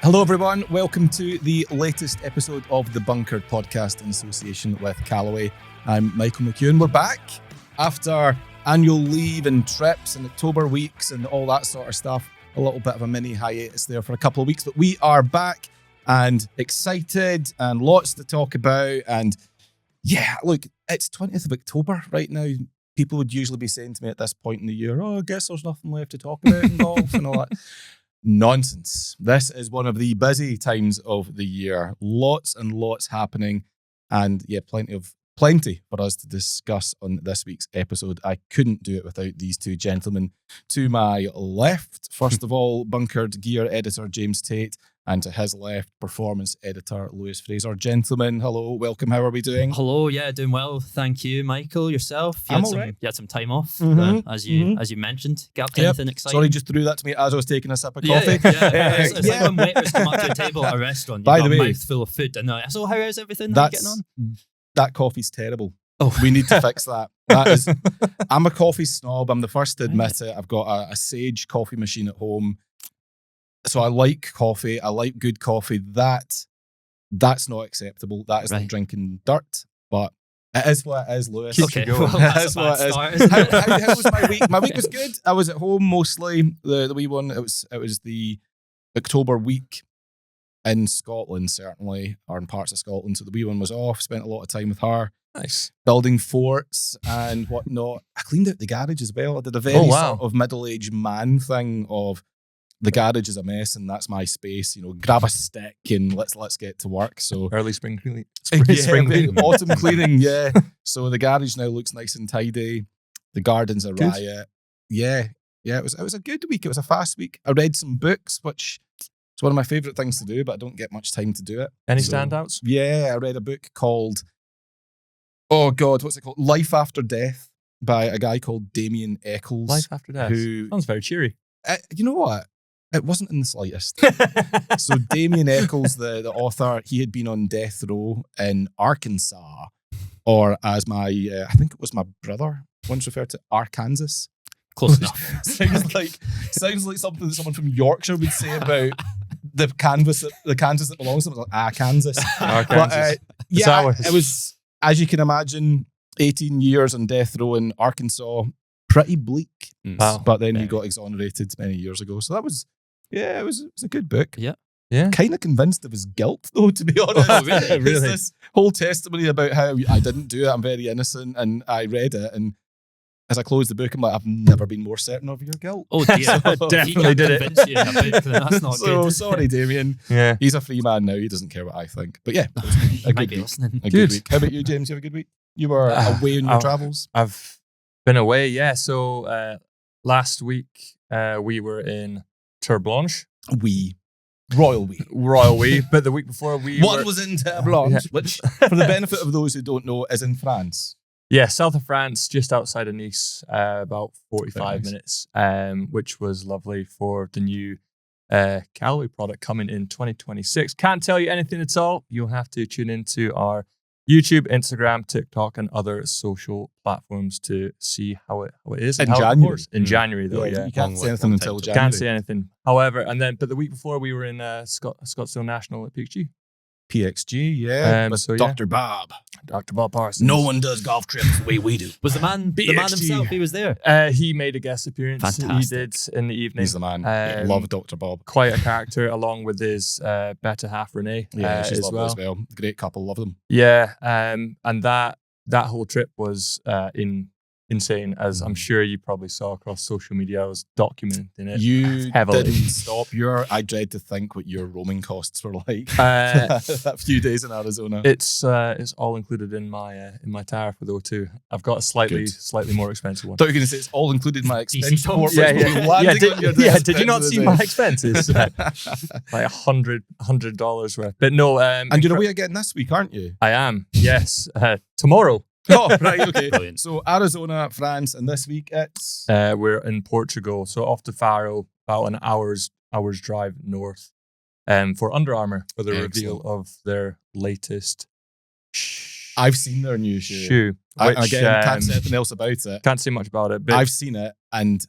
Hello, everyone. Welcome to the latest episode of the Bunkered podcast in association with Callaway. I'm Michael McEwen. We're back after annual leave and trips and October weeks and all that sort of stuff. A little bit of a mini hiatus there for a couple of weeks, but we are back and excited and lots to talk about. And yeah, look, it's 20th of October right now. People would usually be saying to me at this point in the year, I guess there's nothing left to talk about in golf and all that. Nonsense. This is one of the busy times of the year. Lots and lots happening. And yeah, plenty for us to discuss on this week's episode. I couldn't do it without these two gentlemen to my left. First of all, Bunkered gear editor James Tate, and to his left, performance editor Lewis Fraser. Gentlemen, hello, welcome. How are we doing? Hello, yeah, doing well. Thank you, Michael. Yourself? I'm all right. You had some time off, as you mentioned. Get up to Yep. anything exciting? Sorry, just threw that to me as I was taking a sip of coffee. It's like when waiters come up to a table at a restaurant, you've By got the a way, mouthful of food, and they're like, so how is everything? How are you getting on? That coffee's terrible. Oh, we need to fix that. I'm a coffee snob. I'm the first to admit it. I've got a Sage coffee machine at home. So I like coffee. I like good coffee. That's not acceptable. That is like drinking dirt. But it is what it is, Lewis. Okay, well, that's a bad start, isn't it? How was my week? My week was good. I was at home mostly. The wee one. It was the October week in Scotland, certainly, or in parts of Scotland. So the wee one was off. Spent a lot of time with her. Nice. Building forts and whatnot. I cleaned out the garage as well. I did a very sort of middle-aged man thing of the garage is a mess and that's my space. You know, grab a stick and let's get to work. So early spring cleaning. Autumn cleaning, yeah. So the garage now looks nice and tidy. The garden's a riot. Yeah. It was a good week. It was a fast week. I read some books, which is one of my favourite things to do, but I don't get much time to do it. Any standouts? Yeah, I read a book called, oh God, what's it called? Life After Death by a guy called Damien Eccles. Life After Death. Who, sounds very cheery. You know what? It wasn't in the slightest. So Damien Eccles, the author, he had been on death row in Arkansas, or as I think it was my brother once referred to, Arkansas. Close enough. sounds like something that someone from Yorkshire would say about the Kansas that belongs to them. Like Arkansas. But, it was, as you can imagine, 18 years on death row in Arkansas. Pretty bleak. Wow. But then he got exonerated many years ago. So that was, it was a good book. Yeah. Kind of convinced of his guilt, though, to be honest. Oh, really? It's this whole testimony about how I didn't do it. I'm very innocent. And I read it. And as I closed the book, I'm like, I've never been more certain of your guilt. Oh, dear. Definitely did it. Convince you in a book, then that's not So good. sorry, Damien. Yeah. He's a free man now. He doesn't care what I think. But yeah, it was He a might good be week. listening. A good week. How about you, James? You have a good week? You were away on your travels? I've been away, yeah. So last week we were in Terre Blanche. Royal we. But the week before What was in Terre Blanche, which, for the benefit of those who don't know, is in France. Yeah, south of France, just outside of Nice, about 45 Very minutes, which was lovely for the new Callaway product coming in 2026. Can't tell you anything at all. You'll have to tune into our YouTube, Instagram, TikTok, and other social platforms to see how it is. In January. In January, though, yeah. You can't say anything until January. Can't say anything. However, but the week before we were in Scottsdale National at PXG. PXG, yeah. With so, yeah. Dr. Bob. Dr. Bob Parsons. No one does golf trips the way we do. Was the man himself, he was there? He made a guest appearance. Fantastic. He did in the evening. He's the man. Love Dr. Bob. Quite a character, along with his better half, Renee. Yeah, she's as lovely as well. Great couple, love them. Yeah, and that whole trip was insane, as I'm sure you probably saw across social media. I was documenting it You heavily. didn't stop. I dread to think what your roaming costs were like that few days in Arizona. It's all included in my tariff with O2. I've got a slightly more expensive one. I thought you were going to say it's all included in my expense report. Yeah. Did you not see my expenses? Like $100 worth. But no. And you're away again this week, aren't you? I am. Yes. Tomorrow. Oh, right, okay. Brilliant. So Arizona, France, and this week it's... we're in Portugal, so off to Faro, about an hour's drive north, for Under Armour, for the reveal of their latest I've seen their new shoe. Which, can't say anything else about it. Can't say much about it, but I've seen it, and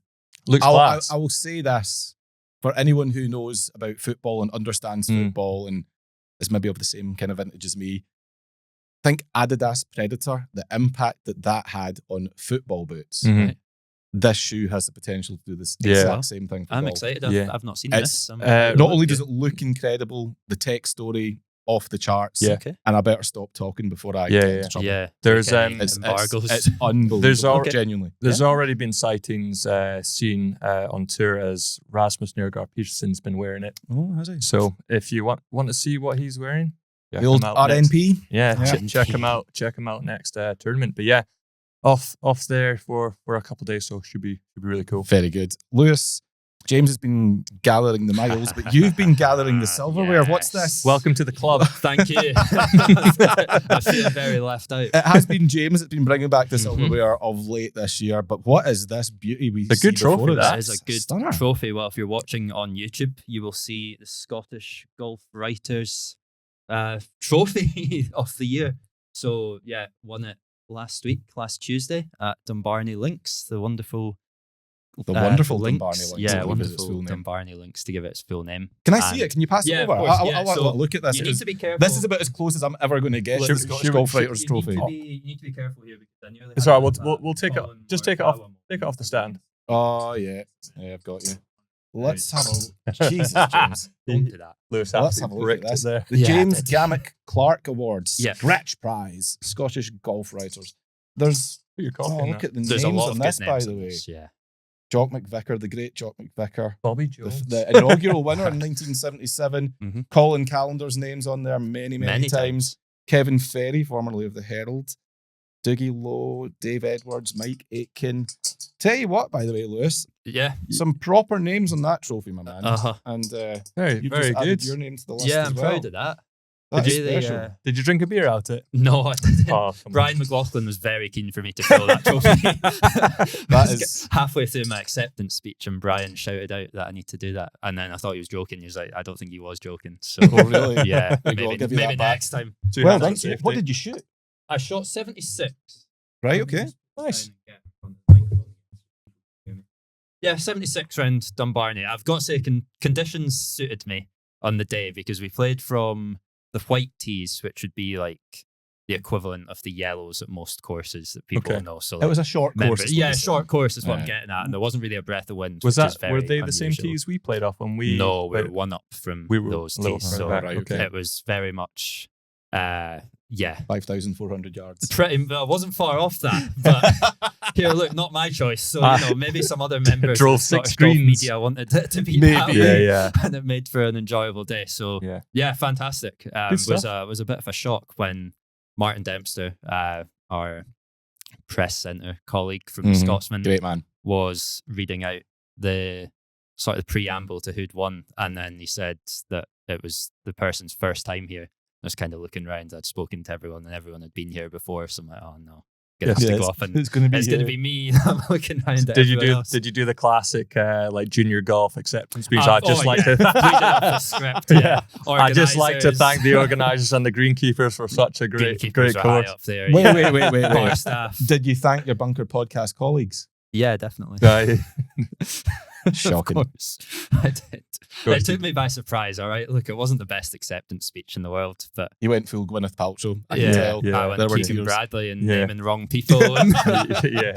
looks class. I will say this. for anyone who knows about football and understands football and is maybe of the same kind of vintage as me, think Adidas Predator, the impact that had on football boots. Mhm. This shoe has the potential to do this exact same thing for I'm golf. excited. Yeah. I've not seen It's, this. Not only does it look incredible, the tech story off the charts. Yeah. Okay. And I better stop talking before I Yeah, get yeah. into trouble. Yeah. There's, like any It's embargoes. it's unbelievable. Genuinely. There's already been sightings seen on tour as Rasmus Nergaard Peterson's been wearing it. Oh, has he? So if you want to see what he's wearing, check The old him out next. RNP. Yeah, Yeah. check him out. Check him out next tournament. But yeah, off there for a couple of days, so should be really cool. Very good. Lewis, James has been gathering the miles, but you've been gathering the silverware. What's this? Welcome to the club. Thank you. I feel very left out. It has been James that's been bringing back the silverware of late this year, but what is this beauty we A see good trophy, before us? That is a good Stunner. trophy. Well, if you're watching on YouTube, you will see the Scottish Golf Writers Trophy of the Year. So, yeah, won it last Tuesday at Dumbarnie Links, the wonderful The wonderful links. Dumbarnie Links. I Yeah, believe is its wonderful full name. Dumbarnie Links, to give it its full name. Can I see it? Can you pass Yeah, it over? of course, I yeah. want to So look at this. You need to be careful. This is about as close as I'm ever going to get to Should- the Scottish should- Golf should- Writers Trophy. You need to be careful here because I nearly It's had all right. that We'll take it. fallen Just or take it off. that one. Take it off the stand. Oh, yeah. Yeah, I've got you. Let's have a Jesus, James. Don't do that. Lewis, Let's have a look at this. There. The Yeah, I James did. Gammack Clark Awards, Yeah. Scratch Prize, Scottish Golf Writers. There's, Put your coffee in look there. at the There's names a lot on of this, good by names the on way. this, yeah. Jock McVicker, the great Jock McVicker. Bobby The, Jones. the inaugural winner in 1977. Mhm. Colin Callender's name's on there many times. Kevin Ferry, formerly of the Herald. Dougie Lowe, Dave Edwards, Mike Aitken. Tell you what, by the way, Lewis, Yeah. some proper names on that trophy, my man. Uh-huh. And very, you've very just added good. your name to the list Yeah, as I'm well. proud of that. That is Really, special. Did you drink a beer out it? No, I didn't. Oh, come Brian McLaughlin was very keen for me to fill that trophy. That is- halfway through my acceptance speech, and Brian shouted out that I need to do that. And then I thought he was joking. He was like, I don't think he was joking. So, Oh, really? yeah, I'll maybe, give you maybe that back. next time. Two Well hands done. on safety. What did you shoot? I shot 76. Right, okay. Nice. Yeah, 76 round Dumbarnie. I've got to say, conditions suited me on the day because we played from the white tees, which would be like the equivalent of the yellows at most courses that people Okay. know. So It like, was a short course. is what yeah, you said. short course is what I'm Yeah. getting at, and there wasn't really a breath of wind. Was which that is very were they the same unusual. tees we played off when we? No, we're played- one up from we were those a little tees. further So back, right, okay. it was very much, yeah, 5,400 yards. pretty. Well, I wasn't far off that, but here, look, not my choice. So maybe some other members Drove of the Scottish six golf greens. media wanted it to be Maybe. that Yeah, way, yeah. and it made for an enjoyable day. So Yeah. yeah, fantastic. Good stuff. Was a bit of a shock when Martin Dempster, our press centre colleague from Mhm. Scotsman, Great man. was reading out the sort of the preamble to who'd won, and then he said that it was the person's first time here. I was kind of looking around. I'd spoken to everyone, and everyone had been here before. So I'm like, oh no, gonna have to go off, and It's going to be. it's going to be me. I'm looking around. At Did you everyone do? else. Did you do the classic like junior golf acceptance speech? Oh, I just like yeah. to. Read it off the script. Yeah. I just like to Organisers. thank the organisers and the greenkeepers for such a great Gamekeepers are high course. up there. Wait, yeah. wait. Bar staff. Did you thank your Bunker podcast colleagues? Yeah, definitely. Shocking. Of course, I did. course It took me by surprise. All right, look, it wasn't the best acceptance speech in the world, but You went full Gwyneth Paltrow. I yeah, can tell. yeah. I went There were Keegan tears. Bradley and Yeah. naming the wrong people. And yeah.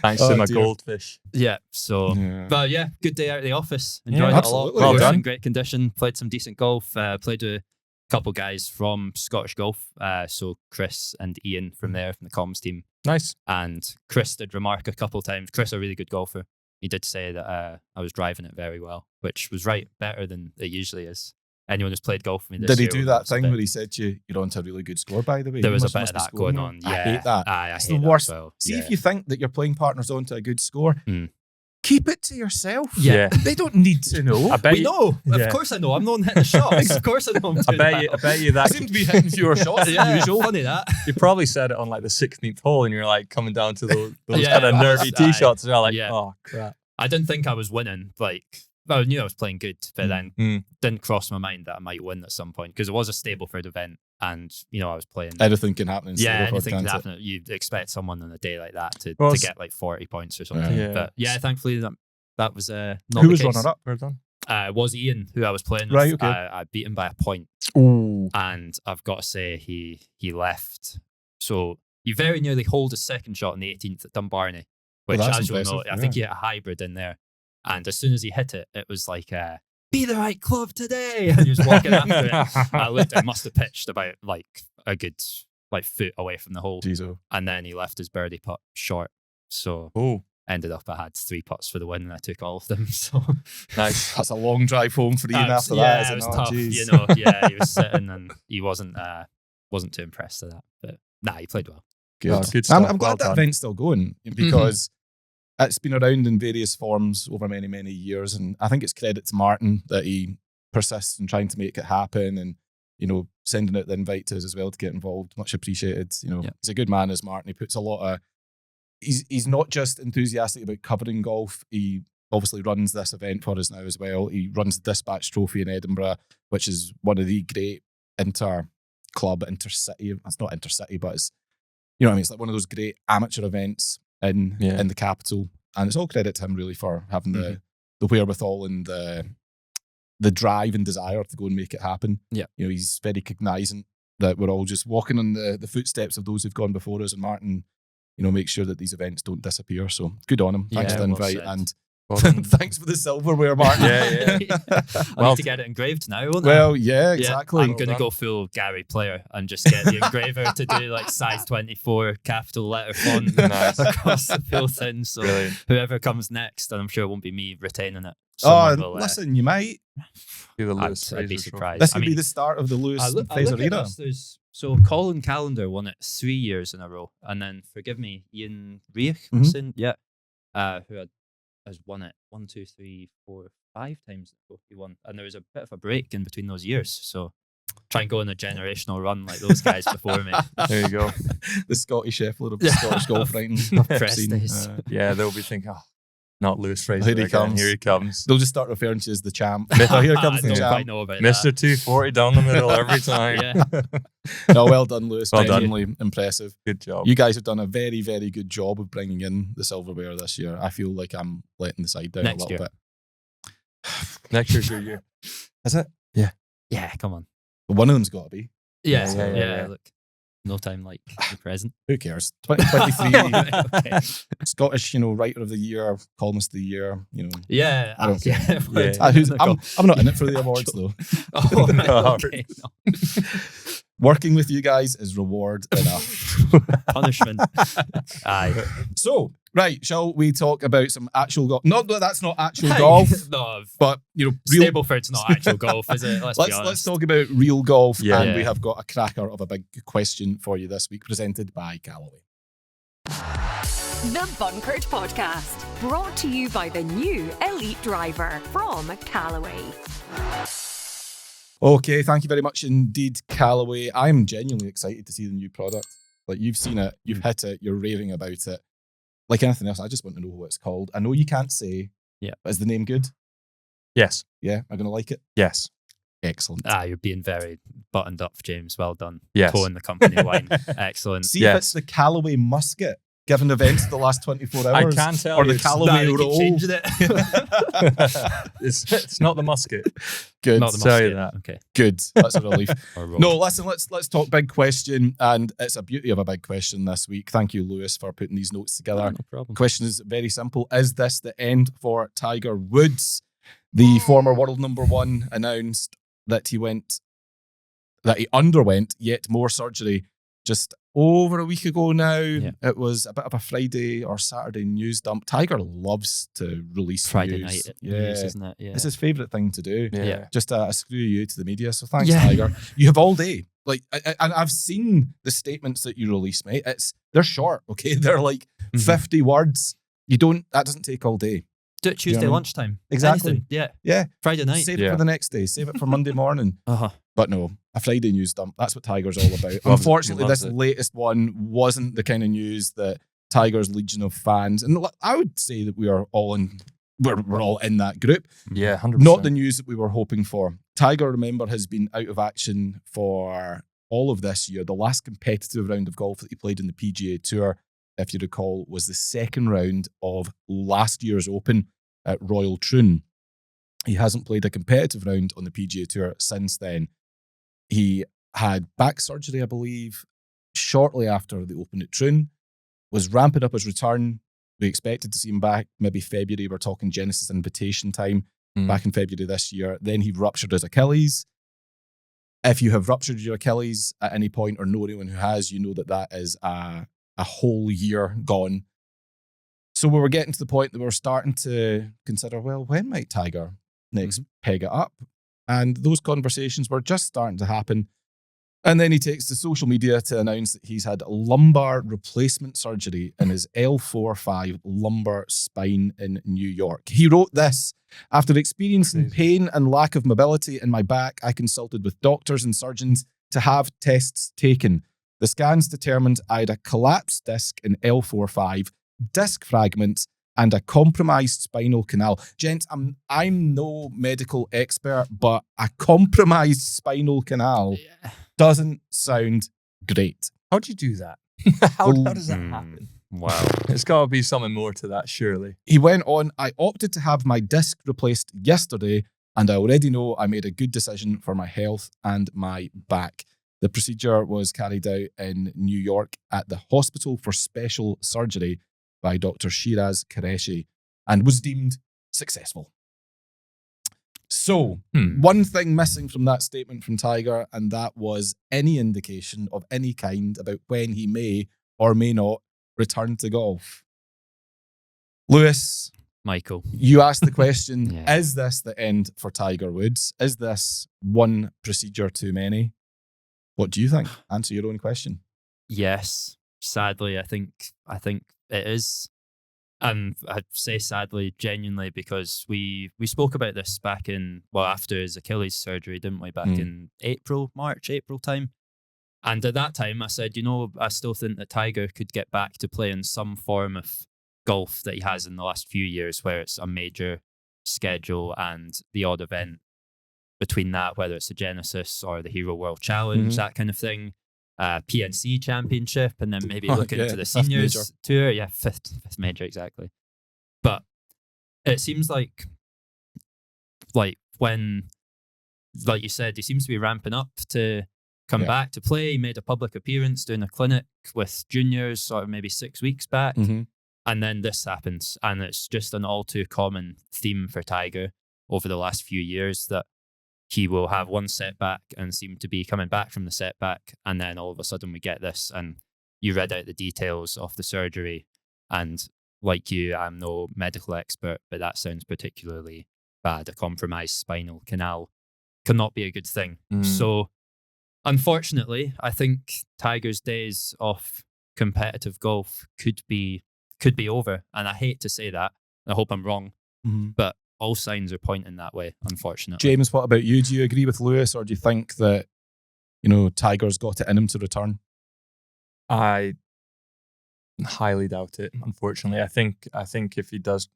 Thanks Oh, to my dear. goldfish. yeah, so. Yeah. But yeah, good day out of the office. Yeah, Enjoyed it a lot. absolutely. Well Course done. in great condition. Played some decent golf. Played with a couple guys from Scottish Golf. So Chris and Ian from the comms team. Nice. And Chris did remark a couple times. Chris, a really good golfer. He did say that I was driving it very well, which was right, better than it usually is. Anyone who's played golf with me this Did he year do will that know it's a thing bit- where he said to you, you're onto a really good score, by the way? There You was a must- bit must of be that scoring going well. on. I Yeah. hate that. I It's hate the that worst. as well. See, yeah. if you think that your playing partner's onto a good score, Mm. keep it to yourself. Yeah. They don't need to know. I bet We you, know. Yeah. Of course I know. I'm the one hitting the shots. Of course I know I'm I doing bet you. I well. bet you I that seem to be hitting fewer shots than Yeah, usual. funny that. you probably said it on like the 16th hole, and you're like coming down to those Yeah, kind of I nervy was- tee shots, and you're like, yeah. oh crap. I didn't think I was winning. Like, well, I knew I was playing good, but then Mm. didn't cross my mind that I might win at some point because it was a Stableford event, and I was playing. Anything can happen in Yeah, Stableford, anything can can't it? happen. You'd expect someone on a day like that to Well, get like 40 points or something. Yeah. But yeah, thankfully that was not Who the was case. runner-up? Well done. It was Ian, who I was playing with. Right, okay. I beat him by a point. Ooh. And I've got to say, he left. So he very nearly holed his second shot on the 18th at Dumbarnie, which, that's as you'll know, impressive, I think he hit a hybrid in there. And as soon as he hit it, it was like, be the right club today. And he was walking after it. I looked, I must have pitched about like a good foot away from the hole. Jeez, And then he left his birdie putt short. So ended up I had 3 putts for the win and I took all of them. So Nice. that's a long drive home for Ian after yeah, that. Is it was not? tough. Jeez. You know, yeah, he was sitting and he wasn't too impressed with that. But nah, he played well. Good. Oh, good I'm stuff. glad Well that done. event's still going because it's been around in various forms over many, many years. And I think it's credit to Martin that he persists in trying to make it happen and, you know, sending out the invite to us as well to get involved. Much appreciated. You know, he's a good man as Martin. He puts a lot of, he's not just enthusiastic about covering golf. He obviously runs this event for us now as well. He runs the Dispatch Trophy in Edinburgh, which is one of the great intercity. It's not intercity, but it's, you know what I mean? It's like one of those great amateur events in the capital. And it's all credit to him really for having the wherewithal and the drive and desire to go and make it happen. Yeah. You know, he's very cognizant that we're all just walking on the footsteps of those who've gone before us, and Martin, you know, makes sure that these events don't disappear. So good on him. Thanks for the invite. Said. And thanks for the silverware, Martin. I need to get it engraved now, won't I? Well, yeah, exactly. I'm going to go full Gary Player and just get the engraver to do like size 24 capital letter font across the full thing. So whoever comes next, and I'm sure it won't be me retaining it. Listen, you might. I'd be surprised. This could be the start of the Lewis Fraser era. So Colin Callender won it 3 years in a row, and then forgive me, Ian Reich, who has won it 1, 2, 3, 4, 5 times. He won, and there was a bit of a break in between those years. So try and go on a generational run like those guys before me. There you go. The Scottish Scheffler of the Scottish golf writing. Yeah, they'll be thinking, not Lewis Fraser. Here he comes. They'll just start referring to you as the champ. Here comes the champ. I know about Mr. 240 down the middle every time. No, well done, Lewis. Genuinely impressive. Good job. You guys have done a very, very good job of bringing in the silverware this year. I feel like I'm letting the side down a little bit. Next year's your year. Is it? Yeah. Yeah, come on. Well, one of them's got to be. Yeah. Look, no time like the present. Who cares? 2023. Okay. Scottish, you know, writer of the year, columnist of the year, you know. Yeah. I don't care. Yeah. I'm not in it for the awards though. Okay. No. Working with you guys is reward enough. Punishment. Aye. So, right, shall we talk about some actual golf? Not that that's not actual golf. No, but you know, Stableford's not actual golf, is it? Let's be honest. Let's talk about real golf. Yeah. And we have got a cracker of a big question for you this week, presented by Callaway. The Bunkered Podcast, brought to you by the new Elite Driver from Callaway. Okay, thank you very much indeed, Callaway. I'm genuinely excited to see the new product. Like, you've seen it, you've hit it, you're raving about it. Like anything else, I just want to know what it's called. I know you can't say, but is the name good? Yes. Yeah, am I going to like it? Yes. Excellent. You're being very buttoned up, James. Well done. Yes. Pouring the company wine. Excellent. See if it's the Callaway Musket, given events of the last 24 hours. I can't tell or you. the Callaway Roll. Changing it. It's not the Musket. Good. Not the Tell you Musket. that. Okay. Good. That's a relief. No, listen, let's talk big question. And it's a beauty of a big question this week. Thank you, Lewis, for putting these notes together. No problem. Question is very simple. Is this the end for Tiger Woods? The former world number one announced that he underwent yet more surgery just over a week ago now. Yeah. It was a bit of a Friday or Saturday news dump. Tiger loves to release Friday news. night news, isn't it? Yeah. It's his favourite thing to do. Yeah. Just a screw you to the media. So thanks, Tiger. You have all day. Like, and I've seen the statements that you release, mate. They're short, okay? They're like 50 words. That doesn't take all day. Do it Tuesday lunchtime. Exactly. Anything. Yeah. Yeah. Friday night. Save it for the next day. Save it for Monday morning. But no, a Friday news dump. That's what Tiger's all about. Unfortunately, this latest one wasn't the kind of news that Tiger's legion of fans, and I would say that we're all in that group. Yeah, 100%. Not the news that we were hoping for. Tiger, remember, has been out of action for all of this year. The last competitive round of golf that he played in the PGA Tour, if you recall, was the second round of last year's Open. at Royal Troon. He hasn't played a competitive round on the PGA Tour since then. He had back surgery, I believe, shortly after the Open at Troon, was ramping up his return. We expected to see him back maybe February. We're talking Genesis Invitation time back in February this year. Then he ruptured his Achilles. If you have ruptured your Achilles at any point or know anyone who has, you know that is a whole year gone. So we were getting to the point that we were starting to consider, well, when might Tiger next peg it up? And those conversations were just starting to happen. And then he takes to social media to announce that he's had lumbar replacement surgery in his L4-5 lumbar spine in New York. He wrote this: "After experiencing pain and lack of mobility in my back, I consulted with doctors and surgeons to have tests taken. The scans determined I had a collapsed disc in L4-5, disc fragments, and a compromised spinal canal." Gents, I'm no medical expert, but a compromised spinal canal doesn't sound great. How do you do that? How does that happen? Wow. It's got to be something more to that, surely. He went on, "I opted to have my disc replaced yesterday, and I already know I made a good decision for my health and my back." The procedure was carried out in New York at the Hospital for Special Surgery by Dr. Shiraz Qureshi and was deemed successful. So, one thing missing from that statement from Tiger, and that was any indication of any kind about when he may or may not return to golf. Lewis, Michael, you asked the question, Yeah. Is this the end for Tiger Woods? Is this one procedure too many? What do you think? Answer your own question. yes. Sadly, I think it is. And I'd say sadly, genuinely, because we spoke about this back in, after his Achilles surgery, didn't we? Back in April time. And at that time, I said, I still think that Tiger could get back to playing some form of golf that he has in the last few years, where it's a major schedule and the odd event between that, whether it's the Genesis or the Hero World Challenge, that kind of thing. PNC Championship, and then maybe look into the seniors major. tour. Yeah, fifth major, exactly. But it seems like when, like you said, he seems to be ramping up to come back to play. He made a public appearance doing a clinic with juniors sort of maybe 6 weeks back. And then this happens. And it's just an all too common theme for Tiger over the last few years that he will have one setback and seem to be coming back from the setback. And then all of a sudden we get this. And you read out the details of the surgery. And like you, I'm no medical expert, but that sounds particularly bad. A compromised spinal canal cannot be a good thing. So unfortunately, I think Tiger's days of competitive golf could be over. And I hate to say that. I hope I'm wrong. But all signs are pointing that way, unfortunately. James, what about you? Do you agree with Lewis, or do you think that, Tiger's got it in him to return? I highly doubt it, unfortunately. I think if he does,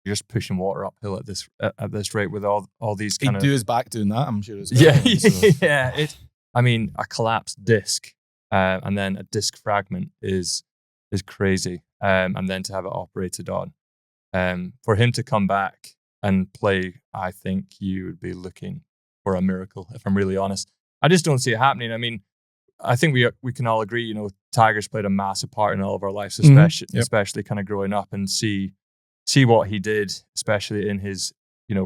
you're just pushing water uphill at this rate with all these kind of... He'd do his back doing that, I'm sure as well. Yeah. A collapsed disc and then a disc fragment is crazy. And then to have it operated on. For him to come back and play, I think you would be looking for a miracle, if I'm really honest. I just don't see it happening. I mean, I think we can all agree, Tiger's played a massive part in all of our lives, especially kind of growing up, and see what he did, especially in his,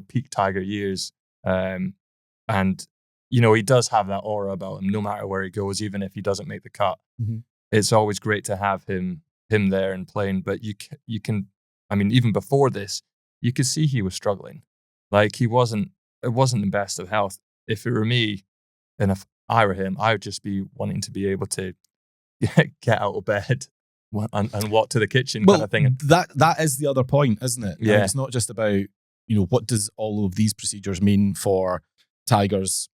peak Tiger years. And, he does have that aura about him, no matter where he goes, even if he doesn't make the cut. It's always great to have him there and playing, but you can, even before this, you could see he was struggling. Like it wasn't the best of health. If it were me, and if I were him, I would just be wanting to be able to get out of bed and walk to the kitchen kind of thing. That is the other point, isn't it? Yeah. It's not just about, what does all of these procedures mean for Tiger's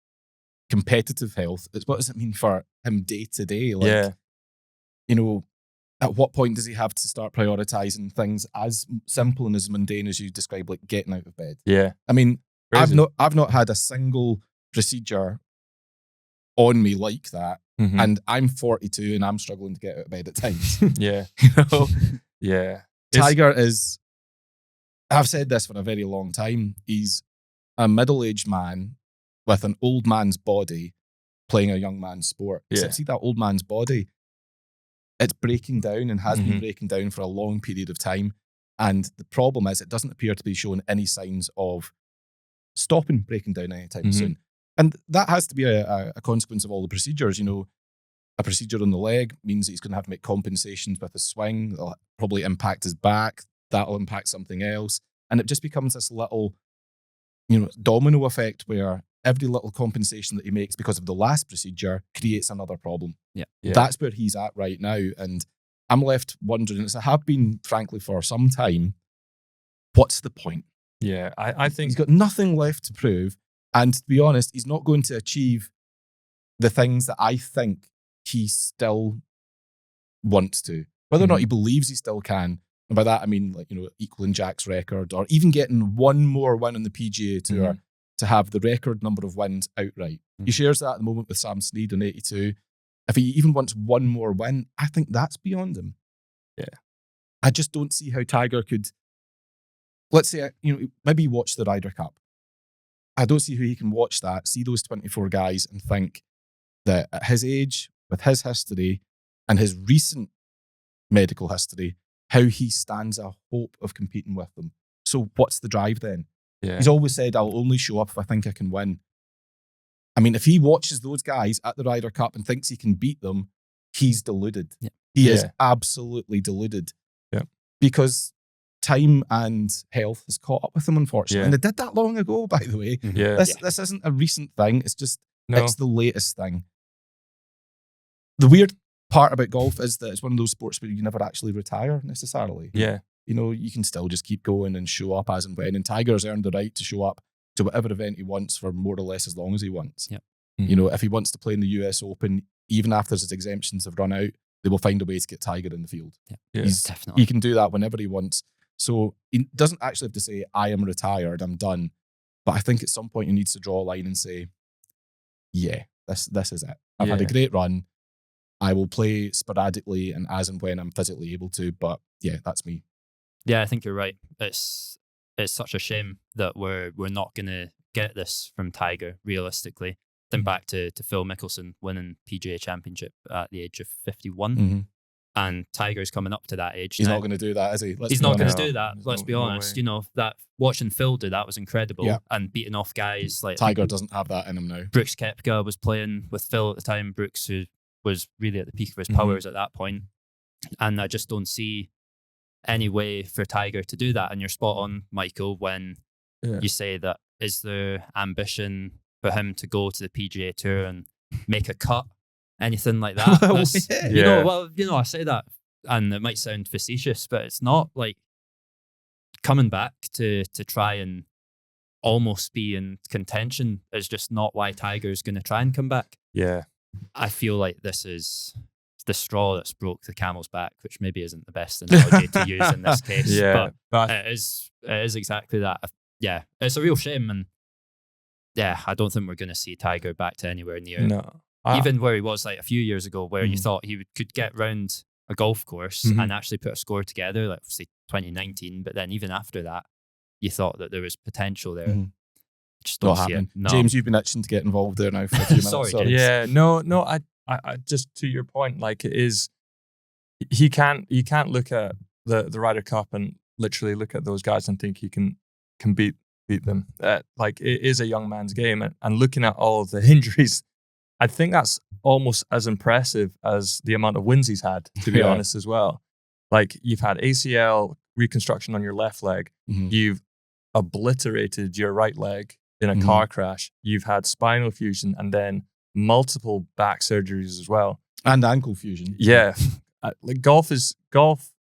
competitive health? It's what does it mean for him day to day? At what point does he have to start prioritizing things as simple and as mundane as you describe, like getting out of bed? Yeah. Crazy. I've not had a single procedure on me like that, and I'm 42 and I'm struggling to get out of bed at times. Yeah. Yeah. Tiger is I've said this for a very long time. He's a middle-aged man with an old man's body playing a young man's sport. Yeah. See that old man's body? It's breaking down and has been Mhm. breaking down for a long period of time. And the problem is it doesn't appear to be showing any signs of stopping breaking down anytime Mhm. soon. And that has to be a consequence of all the procedures. You know, a procedure on the leg means that he's going to have to make compensations with his swing. That'll probably impact his back. That'll impact something else. And it just becomes this little, domino effect where every little compensation that he makes because of the last procedure creates another problem. Yeah. That's where he's at right now. And I'm left wondering, as I have been, frankly, for some time, what's the point? Yeah, I think He's got nothing left to prove. And to be honest, he's not going to achieve the things that I think he still wants to. Whether or not he believes he still can. And by that, I mean, equaling Jack's record or even getting one more win on the PGA Tour to have the record number of wins outright. He shares that at the moment with Sam Snead on 82. If he even wants one more win, I think that's beyond him. Yeah. I just don't see how Tiger could, let's say, maybe watch the Ryder Cup. I don't see how he can watch that, see those 24 guys and think that at his age, with his history and his recent medical history, how he stands a hope of competing with them. So what's the drive then? Yeah. He's always said, I'll only show up if I think I can win. I mean, if he watches those guys at the Ryder Cup and thinks he can beat them, he's deluded. Yeah. He is absolutely deluded. Yeah. Because time and health has caught up with him, unfortunately. Yeah. And they did that long ago, by the way. Yeah. This isn't a recent thing. It's just, No. it's the latest thing. The weird part about golf is that it's one of those sports where you never actually retire necessarily. Yeah. You can still just keep going and show up as and when. And Tiger's earned the right to show up to whatever event he wants for more or less as long as he wants. Yeah. If he wants to play in the US Open, even after his exemptions have run out, they will find a way to get Tiger in the field. Yeah. Definitely. He can do that whenever he wants. So he doesn't actually have to say, I am retired, I'm done. But I think at some point he needs to draw a line and say, yeah, this is it. I've had a great run. I will play sporadically and as and when I'm physically able to. But yeah, that's me. Yeah, I think you're right. It's such a shame that we're not going to get this from Tiger, realistically. Think back to Phil Mickelson winning PGA Championship at the age of 51. Mm-hmm. And Tiger's coming up to that age. He's now. not going to do that, is he? He's not going to No, do that. there's Let's no- be no honest. way. That watching Phil do that was incredible. Yeah. And beating off guys like Tiger doesn't have that in him now. Brooks Koepka was playing with Phil at the time. Brooks, who was really at the peak of his Mhm. powers at that point. And I just don't see any way for Tiger to do that. And you're spot on, Michael, when Yeah. you say that is there ambition for him to go to the PGA Tour and make a cut, anything like that? Well, That's- yeah. I say that, and it might sound facetious, but it's not like coming back to try and almost be in contention is just not why Tiger's going to try and come back. Yeah. I feel like this is the straw that's broke the camel's back, which maybe isn't the best analogy to use in this case. Yeah. But it is exactly that. Yeah, it's a real shame, and yeah, I don't think we're going to see Tiger back to anywhere near No. even where he was like a few years ago, where you Mhm. thought he could get round a golf course Mhm. and actually put a score together, like say 2019. But then even after that, you thought that there was potential there. Mhm. Just don't Not see it. happening. No. James, you've been itching to get involved there now for a few minutes. Sorry, Yeah, no, I just to your point, like it is, he can't look at the Ryder Cup and literally look at those guys and think he can beat them. Like it is a young man's game, and looking at all of the injuries, I think that's almost as impressive as the amount of wins he's had, to be Yeah. honest, as well. Like you've had ACL reconstruction on your left leg, Mhm. you've obliterated your right leg in a Mhm. car crash, you've had spinal fusion, and then multiple back surgeries as well. And ankle fusion. Yeah, like golf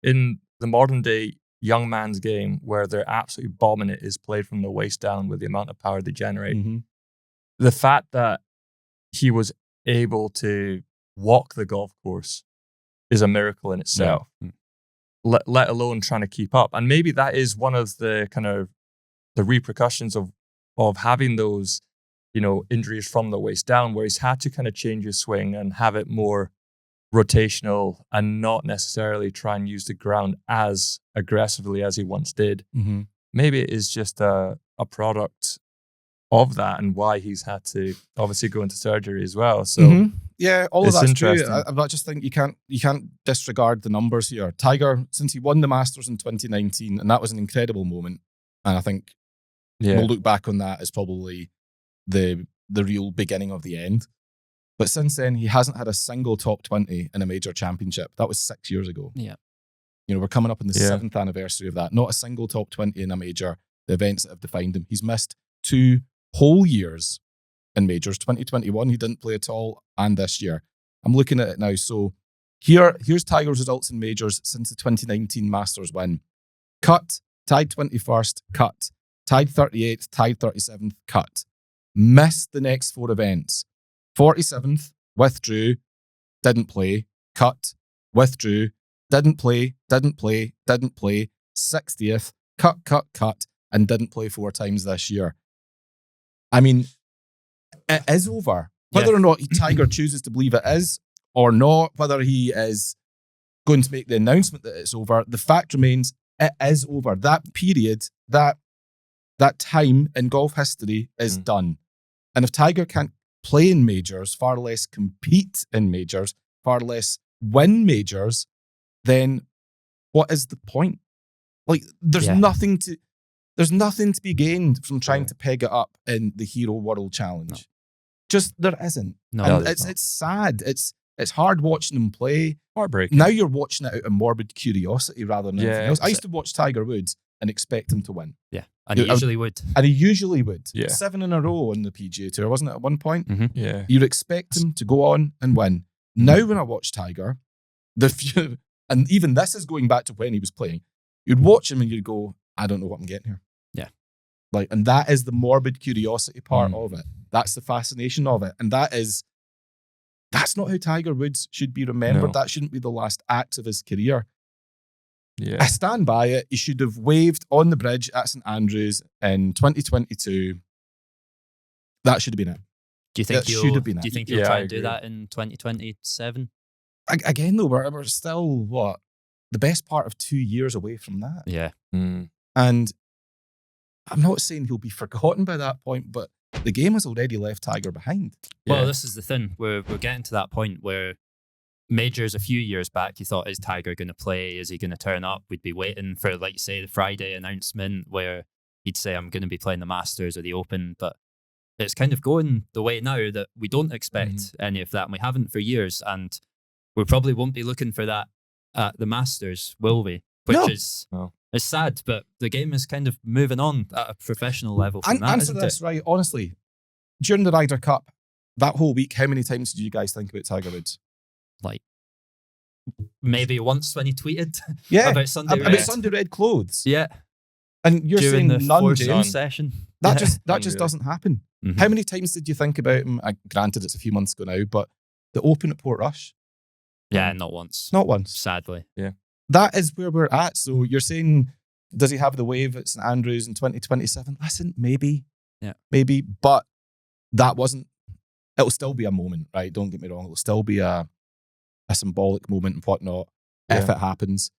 in the modern day young man's game, where they're absolutely bombing it, is played from the waist down with the amount of power they generate. Mhm. The fact that he was able to walk the golf course is a miracle in itself. Let alone trying to keep up. And maybe that is one of the kind of the repercussions of having those, injuries from the waist down, where he's had to kind of change his swing and have it more rotational and not necessarily try and use the ground as aggressively as he once did. Mhm. maybe it is just a product of that and why he's had to obviously go into surgery as well. So yeah, all of it's that's true. interesting. I just think you can't disregard the numbers here. Tiger, since he won the Masters in 2019, and that was an incredible moment, and I think we'll look back on that as probably the real beginning of the end. But since then, he hasn't had a single top 20 in a major championship. That was 6 years ago. Yeah. You know, we're coming up on the 7th anniversary of that. Not a single top 20 in a major, the events that have defined him. He's missed 2 whole years in majors. 2021, he didn't play at all, and this year. I'm looking at it now. So here's Tiger's results in majors since the 2019 Masters win. Cut, tied 21st, cut. Tied 38th, tied 37th, cut. Missed the next 4 events. 47th, withdrew, didn't play, cut, withdrew, didn't play, didn't play, didn't play, 60th, cut, and didn't play 4 times this year. I mean, it is over. Whether or not Tiger chooses to believe it is or not, whether he is going to make the announcement that it's over, the fact remains it is over. That period, that time in golf history is done. And if Tiger can't play in majors, far less compete in majors, far less win majors, then what is the point? Like, there's nothing to be gained from trying to peg it up in the Hero World Challenge. No. Just there isn't. No, and it's sad. It's hard watching him play. Heartbreaking. Now you're watching it out of morbid curiosity rather than anything else. I used to watch Tiger Woods and expect him to win. Yeah, and he usually would. And he usually would. Yeah. 7 in a row on the PGA Tour, wasn't it, at one point? Mm-hmm. Yeah. You'd expect him to go on and win. Now when I watch Tiger, and even this is going back to when he was playing, you'd watch him and you'd go, I don't know what I'm getting here. Yeah. Like, and that is the morbid curiosity part of it. That's the fascination of it. And that's not how Tiger Woods should be remembered. No. That shouldn't be the last act of his career. Yeah. I stand by it. He should have waved on the bridge at St Andrews in 2022. That should have been it. Do you think he'll try and do that in 2027? Again, though, we're still, the best part of 2 years away from that. Yeah. And I'm not saying he'll be forgotten by that point, but the game has already left Tiger behind. Well, this is the thing. We're getting to that point where majors a few years back, you thought, is Tiger going to play? Is he going to turn up? We'd be waiting for, like you say, the Friday announcement where he'd say, I'm going to be playing the Masters or the Open. But it's kind of going the way now that we don't expect any of that. And we haven't for years. And we probably won't be looking for that at the Masters, will we? Which is it's sad, but the game is kind of moving on at a professional level from that, answer this, right, honestly. During the Ryder Cup, that whole week, how many times did you guys think about Tiger Woods? Like, maybe once when he tweeted about Sunday Red clothes. Yeah. And you're during saying none, the James. session. That just doesn't happen. Mm-hmm. How many times did you think about him? Granted, it's a few months ago now, but the Open at Portrush? Yeah, not once. Not once. Sadly. Yeah. That is where we're at. So you're saying, does he have the wave at St Andrews in 2027? Listen, maybe. Yeah. Maybe. But that wasn't, it'll still be a moment, right? Don't get me wrong. It'll still be a symbolic moment and whatnot if it happens.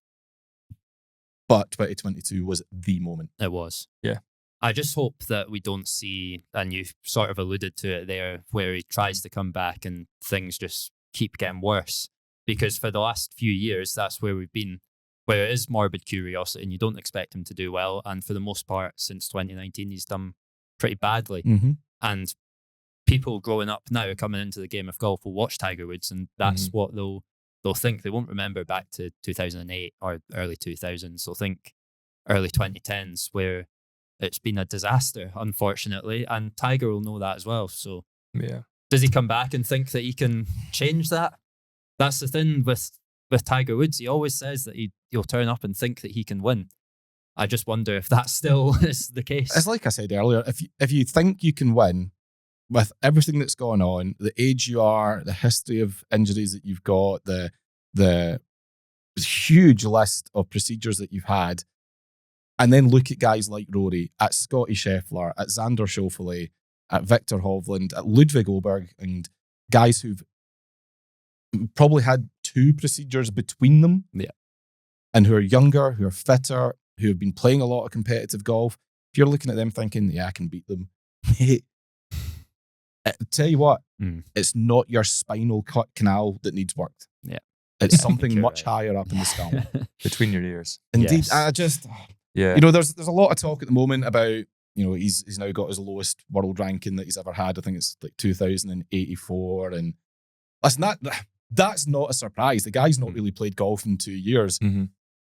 But 2022 was the moment. It was. Yeah. I just hope that we don't see, and you sort of alluded to it there, where he tries to come back and things just keep getting worse. Because for the last few years, that's where we've been, where it is morbid curiosity and you don't expect him to do well. And for the most part, since 2019, he's done pretty badly. Mm-hmm. And people growing up now, coming into the game of golf, will watch Tiger Woods, and that's what they'll think. They won't remember back to 2008 or early 2000s. They'll think early 2010s, where it's been a disaster, unfortunately. And Tiger will know that as well. So does he come back and think that he can change that? That's the thing with Tiger Woods. He always says that he'll turn up and think that he can win. I just wonder if that still is the case. It's like I said earlier, if you think you can win with everything that's going on, the age you are, the history of injuries that you've got, the huge list of procedures that you've had, and then look at guys like Rory, at Scotty Scheffler, at Xander Schauffele, at Victor Hovland, at Ludwig Åberg, and guys who've probably had 2 procedures between them, and who are younger, who are fitter, who have been playing a lot of competitive golf, if you're looking at them thinking, yeah, I can beat them, mate, I tell you what, it's not your spinal canal that needs worked. Yeah. It's something you're much right. higher up in the skull. Between your ears. Indeed. Yes. Yeah. You know, there's a lot of talk at the moment about, you know, he's now got his lowest world ranking that he's ever had. I think it's like 2084. And listen, that's not a surprise. The guy's not really played golf in 2 years. Mm-hmm.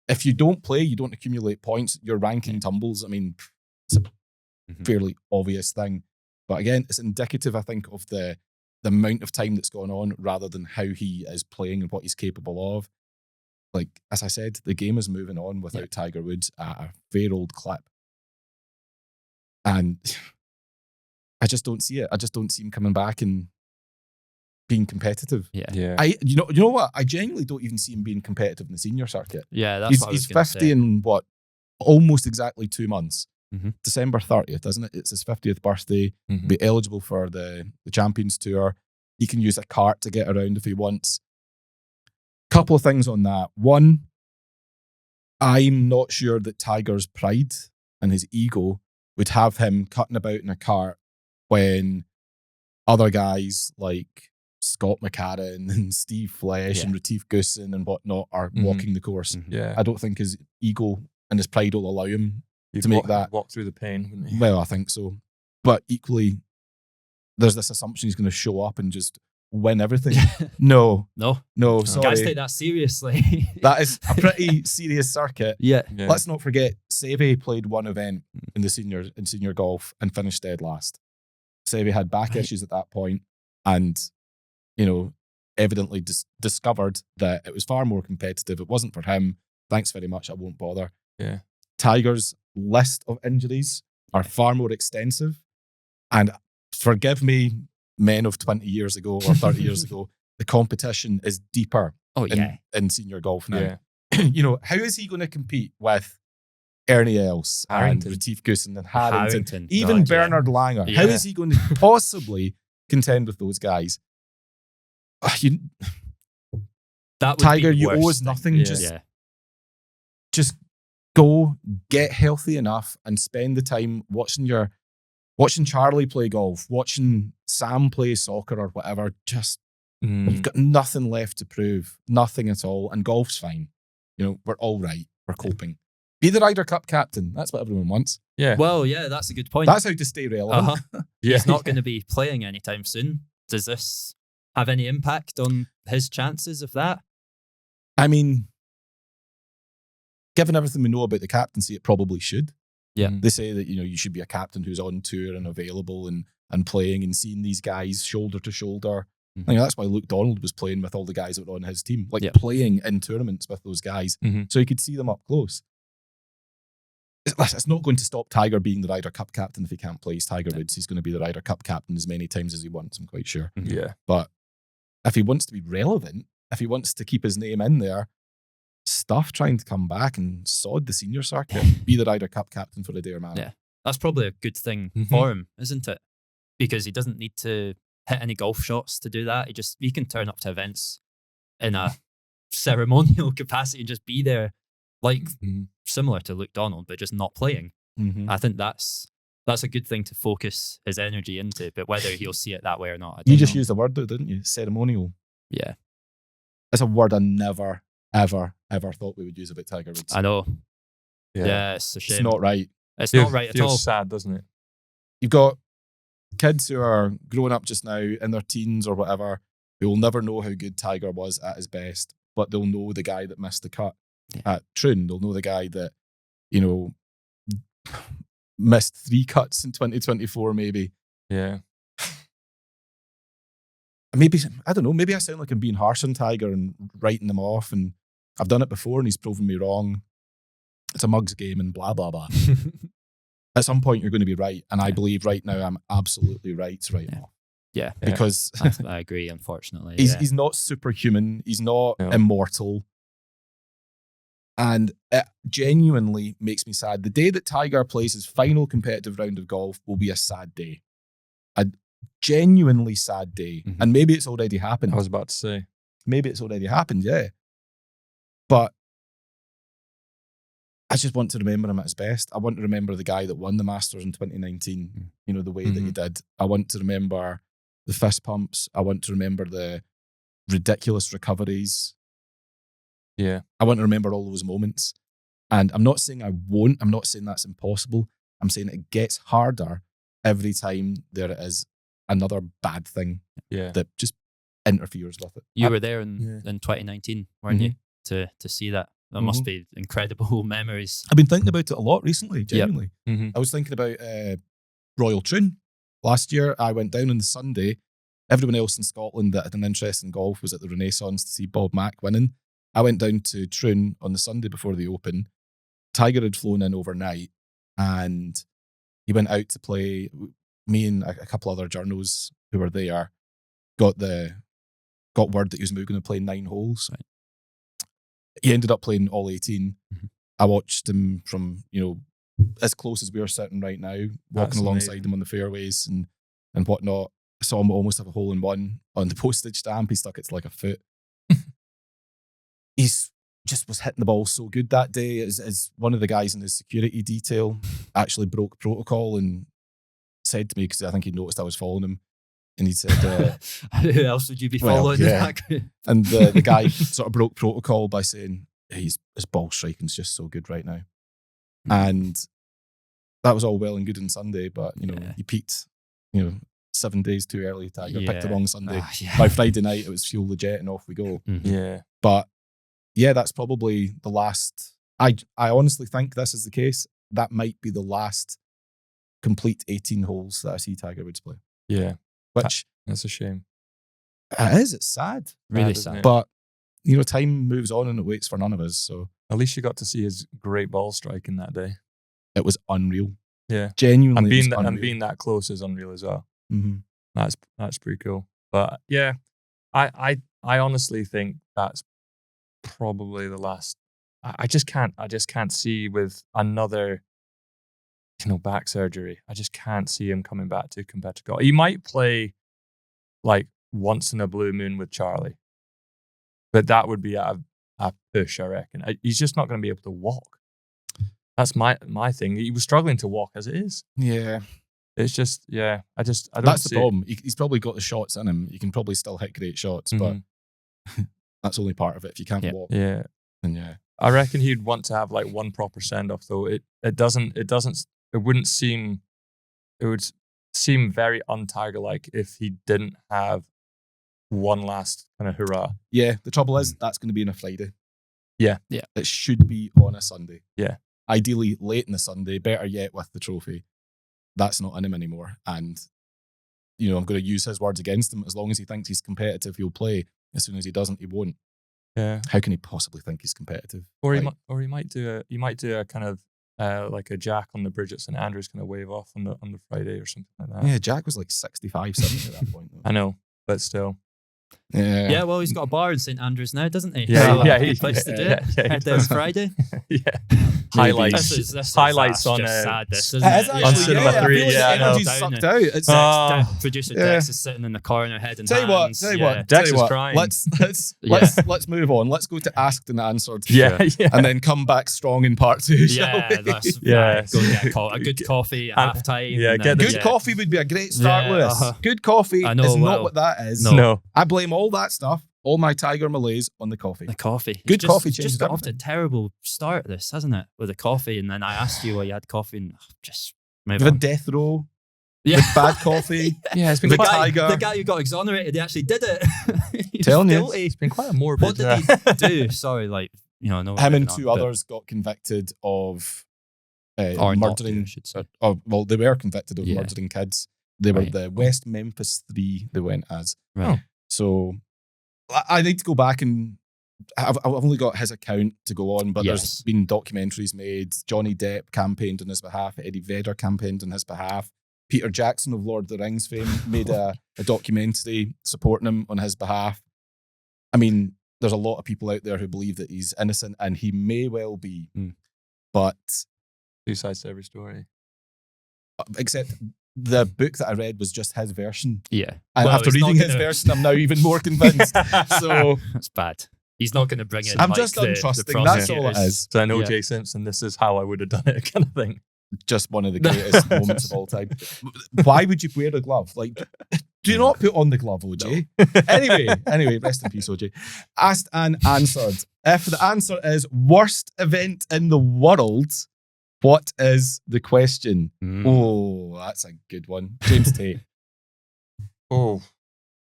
If you don't play, you don't accumulate points, your ranking tumbles. I mean, it's a fairly obvious thing. But again, it's indicative, I think, of the amount of time that's gone on rather than how he is playing and what he's capable of. Like, as I said, the game is moving on without Tiger Woods at a fair old clip. And I just don't see it. I just don't see him coming back and being competitive. Yeah. You know what? I genuinely don't even see him being competitive in the senior circuit. Yeah, that's what I was he's gonna 50 say. in what? Almost exactly 2 months. Mm-hmm. December 30th, isn't it? It's his 50th birthday. Be eligible for the Champions Tour. He can use a cart to get around if he wants. Couple of things on that. One, I'm not sure that Tiger's pride and his ego would have him cutting about in a cart when other guys like Scott McCarron and Steve Flesh and Retief Goosen and whatnot are walking the course. Yeah. I don't think his ego and his pride will allow him to make that. Walk through the pain, wouldn't he? Well, I think so. But equally, there's this assumption he's going to show up and just win everything. No, sorry. Guys take that seriously. That is a pretty serious circuit. Yeah. Let's not forget, Seve played one event in senior golf and finished dead last. Seve had back issues at that point and, you know, evidently discovered that it was far more competitive. It wasn't for him. Thanks very much. I won't bother. Yeah. Tiger's list of injuries are far more extensive. And forgive me, men of 20 years ago or 30 years ago, the competition is deeper in senior golf now. Yeah. You know, how is he going to compete with Ernie Els and Harrington. Retief Goosen and Harrington, Harrington. even God, Bernard Langer? Yeah. How is he going to possibly contend with those guys? That would Tiger, be you worst owe us thing. nothing. Yeah. Just go, get healthy enough and spend the time watching Charlie play golf, watching Sam play soccer or whatever. Just you've got nothing left to prove, nothing at all, and golf's fine. You know, we're all right. We're coping. Be the Ryder Cup captain. That's what everyone wants. Yeah. Well, yeah, that's a good point. That's how to stay relevant. He's not going to be playing anytime soon. Does this have any impact on his chances of that? I mean, given everything we know about the captaincy, it probably should. Yeah. They say that, you know, you should be a captain who's on tour and available and playing and seeing these guys shoulder to shoulder. I think that's why Luke Donald was playing with all the guys that were on his team, playing in tournaments with those guys so he could see them up close. It's not going to stop Tiger being the Ryder Cup captain if he can't play. He's Tiger Woods. He's going to be the Ryder Cup captain as many times as he wants, I'm quite sure. Yeah. But if he wants to be relevant, if he wants to keep his name in there, stuff trying to come back and sod the senior circuit, be the Ryder Cup captain for a day or man. Yeah. That's probably a good thing for him, isn't it? Because he doesn't need to hit any golf shots to do that. He can turn up to events in a ceremonial capacity and just be there, like similar to Luke Donald, but just not playing. I think that's a good thing to focus his energy into, but whether he'll see it that way or not, I don't You just know. used the word though, didn't you? Ceremonial. Yeah. That's a word I never, ever, ever thought we would use about Tiger Woods. I know. Yeah, it's a shame. It's not right. It's not right at all. Feels sad, doesn't it? You've got kids who are growing up just now in their teens or whatever, who will never know how good Tiger was at his best, but they'll know the guy that missed the cut at Troon. They'll know the guy that, you know, missed 3 cuts in 2024 maybe. Yeah. Maybe, I don't know, maybe I sound like I'm being harsh on Tiger and writing him off, and I've done it before and he's proven me wrong. It's a mug's game and blah, blah, blah. At some point, you're going to be right. And I believe right now I'm absolutely right to write him off. Yeah. Because I agree, unfortunately. he's not superhuman. He's not immortal. And it genuinely makes me sad. The day that Tiger plays his final competitive round of golf will be a sad day. A genuinely sad day. And maybe it's already happened. I was about to say. Maybe it's already happened, yeah. But I just want to remember him at his best. I want to remember the guy that won the Masters in 2019, you know, the way that he did. I want to remember the fist pumps. I want to remember the ridiculous recoveries. Yeah. I want to remember all those moments. And I'm not saying I won't. I'm not saying that's impossible. I'm saying it gets harder every time there is another bad thing that just interferes with it. You were there in 2019, weren't you? To see that. That must be incredible memories. I've been thinking about it a lot recently, genuinely. Yep. I was thinking about Royal Troon. Last year, I went down on the Sunday. Everyone else in Scotland that had an interest in golf was at the Renaissance to see Bob Mack winning. I went down to Troon on the Sunday before the Open. Tiger had flown in overnight and he went out to play. Me and a couple other journos who were there got word that he was going to play 9 holes. Right. He ended up playing all 18. I watched him from, you know, as close as we are sitting right now, walking alongside him on the fairways and whatnot. I saw him almost have a hole in one on the postage stamp. He stuck it to like a foot. He's just was hitting the ball so good that day. As one of the guys in his security detail actually broke protocol and said to me, because I think he noticed I was following him, and he said, who else would you be following? And the guy sort of broke protocol by saying, his ball striking's just so good right now. And that was all well and good on Sunday, but, you know, he peaked, 7 days too early. Tiger picked the wrong Sunday. By Friday night, it was fuel the jet and off we go. Yeah. But yeah, that's probably the last. I honestly think this is the case. That might be the last complete 18 holes that I see Tiger Woods play. Yeah. Which that's a shame. It is. It's sad. Really sad. But, time moves on and it waits for none of us. So at least you got to see his great ball striking that day. It was unreal. Yeah. Genuinely. And being that close is unreal as well. Mm-hmm. That's pretty cool. But yeah, I honestly think that's probably the last. I just can't see with another, back surgery. I just can't see him coming back to competitive golf. He might play like once in a blue moon with Charlie, but that would be a push, I reckon. He's just not going to be able to walk. That's my thing. He was struggling to walk as it is. Yeah. It's just, I don't. That's the problem. He's probably got the shots in him. He can probably still hit great shots, but that's only part of it. If you can't walk, then I reckon he'd want to have like one proper send off though. It would seem very un-Tiger like if he didn't have one last kind of hurrah. Yeah, the trouble is that's going to be on a Friday. Yeah. It should be on a Sunday. Yeah. Ideally late in the Sunday, better yet with the trophy. That's not in him anymore. And, I'm going to use his words against him. As long as he thinks he's competitive, he'll play. As soon as he doesn't, he won't. Yeah. How can he possibly think he's competitive? Or he might do a kind of like a Jack on the bridge at St Andrews kind of wave off on the Friday or something like that. Yeah, Jack was like 65, 70 at that point. I know, but still. Yeah, well, he's got a bar in St Andrews now, doesn't he? Yeah, so, he place to do it. Head there Friday. Highlights. This Highlights on sad. This It is actually, on Cinema 3. The energy's sucked out. It's producer Dex is sitting in the corner, head in Tell you hands. what. Dex is crying. Let's move on. Let's go to asked and answered. And then come back strong in part 2. That's right. Go get a good coffee at half time. Good coffee would be a great start, Lewis. Good coffee is not what that is. No. I blame all that stuff, all my Tiger malaise on the coffee. The coffee. Good coffee changes changes just got off to a everything. terrible start, this, hasn't it? With the coffee, and then I asked you why you had coffee, and just maybe With a death row. Yeah. With bad coffee. It's been the quite, the guy who got exonerated, he actually did it. Telling you. Guilty. it's been quite a morbid. What did he do? Sorry, no. Him and 2 others got convicted of murdering. I should say. Well, they were convicted of Yeah. murdering kids. They were Right. the West Memphis 3 they went as. Right. So I need to go back and I've only got his account to go on, but there's been documentaries made. Johnny Depp campaigned on his behalf. Eddie Vedder campaigned on his behalf. Peter Jackson of Lord of the Rings fame made a documentary supporting him on his behalf. I mean, there's a lot of people out there who believe that he's innocent, and he may well be. But 2 sides to every story. except the book that I read was just his version. Yeah. And Well, after it's not reading his gonna- version, I'm now even more convinced. So That's bad. He's not going to bring in. I'm like, just the untrusting. That's all it prosecutors. is. So I know Yeah. Jay Simpson, this is how I would have done it, kind of thing. Just one of the greatest moments of all time. Why would you wear a glove? Like, do not put on the glove, OJ. Anyway, rest in peace, OJ. Asked and answered. If the answer is worst event in the world, what is the question? Oh, that's a good one. James Tate. Oh,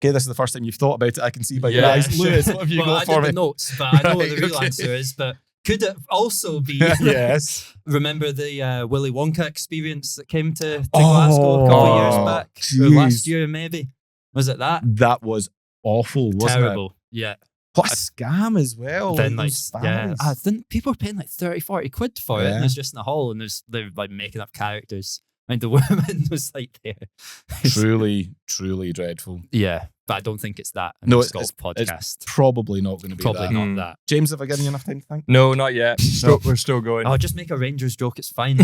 Okay, this is the first time you've thought about it. I can see by your Yeah, eyes. sure. Lewis, what have you Well, got I for did me? the notes, but I know what the Right, real okay. answer is. But could it also be? Yes. Remember the Willy Wonka experience that came to Glasgow a couple of years back, or jeez. last year maybe? Was it that? That was awful, wasn't Terrible. Yeah. it? What a scam as well. Then those yeah, families. I think people were paying like 30-40 quid for it, and Yeah. it's just in a hall, and they're like making up characters. I mean, the woman was like there. Truly, truly dreadful. Yeah, but I don't think it's that. No, It's it's golf it's podcast. probably not going to be Probably that. not that. James, have I given you enough time to think? no, not yet. We're still going. Oh, just make a Rangers joke. It's fine.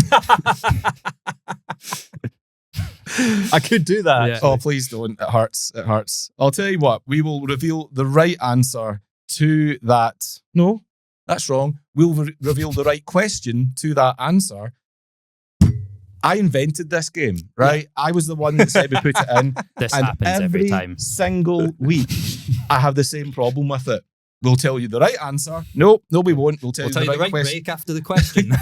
I could do that. Yeah. Oh, please don't. It hurts. It hurts. I'll tell you what. We will reveal the right answer to that. No, that's wrong. We'll reveal the right question to that answer. I invented this game, right? I was the one that said we put it in. This and happens every time. single week, I have the same problem with it. We'll tell you the right answer. No, we won't. We'll tell We'll tell you you the the right right question. break after the question.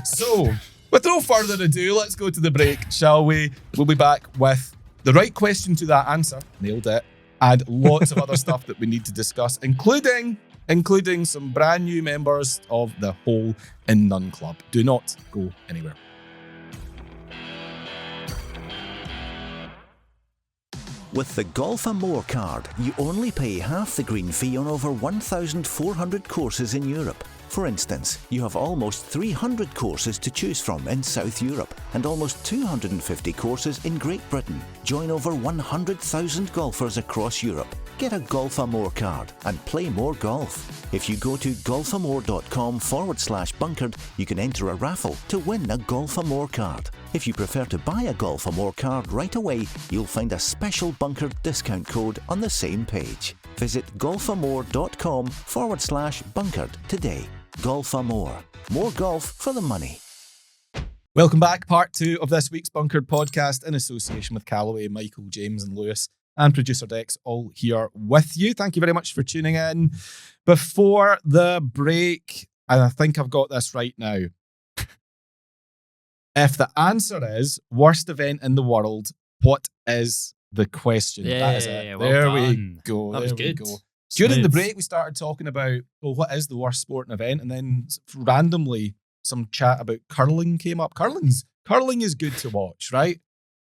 So, with no further ado, let's go to the break, shall we? We'll be back with the right question to that answer. Nailed it. And lots of other stuff that we need to discuss, including some brand new members of the Hole in None Club. Do not go anywhere. With the Golf More card, you only pay half the green fee on over 1,400 courses in Europe. For instance, you have almost 300 courses to choose from in South Europe and almost 250 courses in Great Britain. Join over 100,000 golfers across Europe. Get a Golf More card and play more golf. If you go to golfamore.com/bunkered, you can enter a raffle to win a Golf More card. If you prefer to buy a Golf More card right away, you'll find a special bunkered discount code on the same page. Visit golfamore.com/bunkered today. Golf More. More golf for the money. Welcome back. Part 2 of this week's Bunkered podcast in association with Callaway, Michael, James and Lewis, and producer Dex all here with you. Thank you very much for tuning in. Before the break, and I think I've got this right now. If the answer is worst event in the world, what is the question? That is it. well There we done. go. That was There we good. go. During the Smooth. break, we started talking about, well, what is the worst sporting event? And then randomly, some chat about curling came up. Curling is good to watch, right?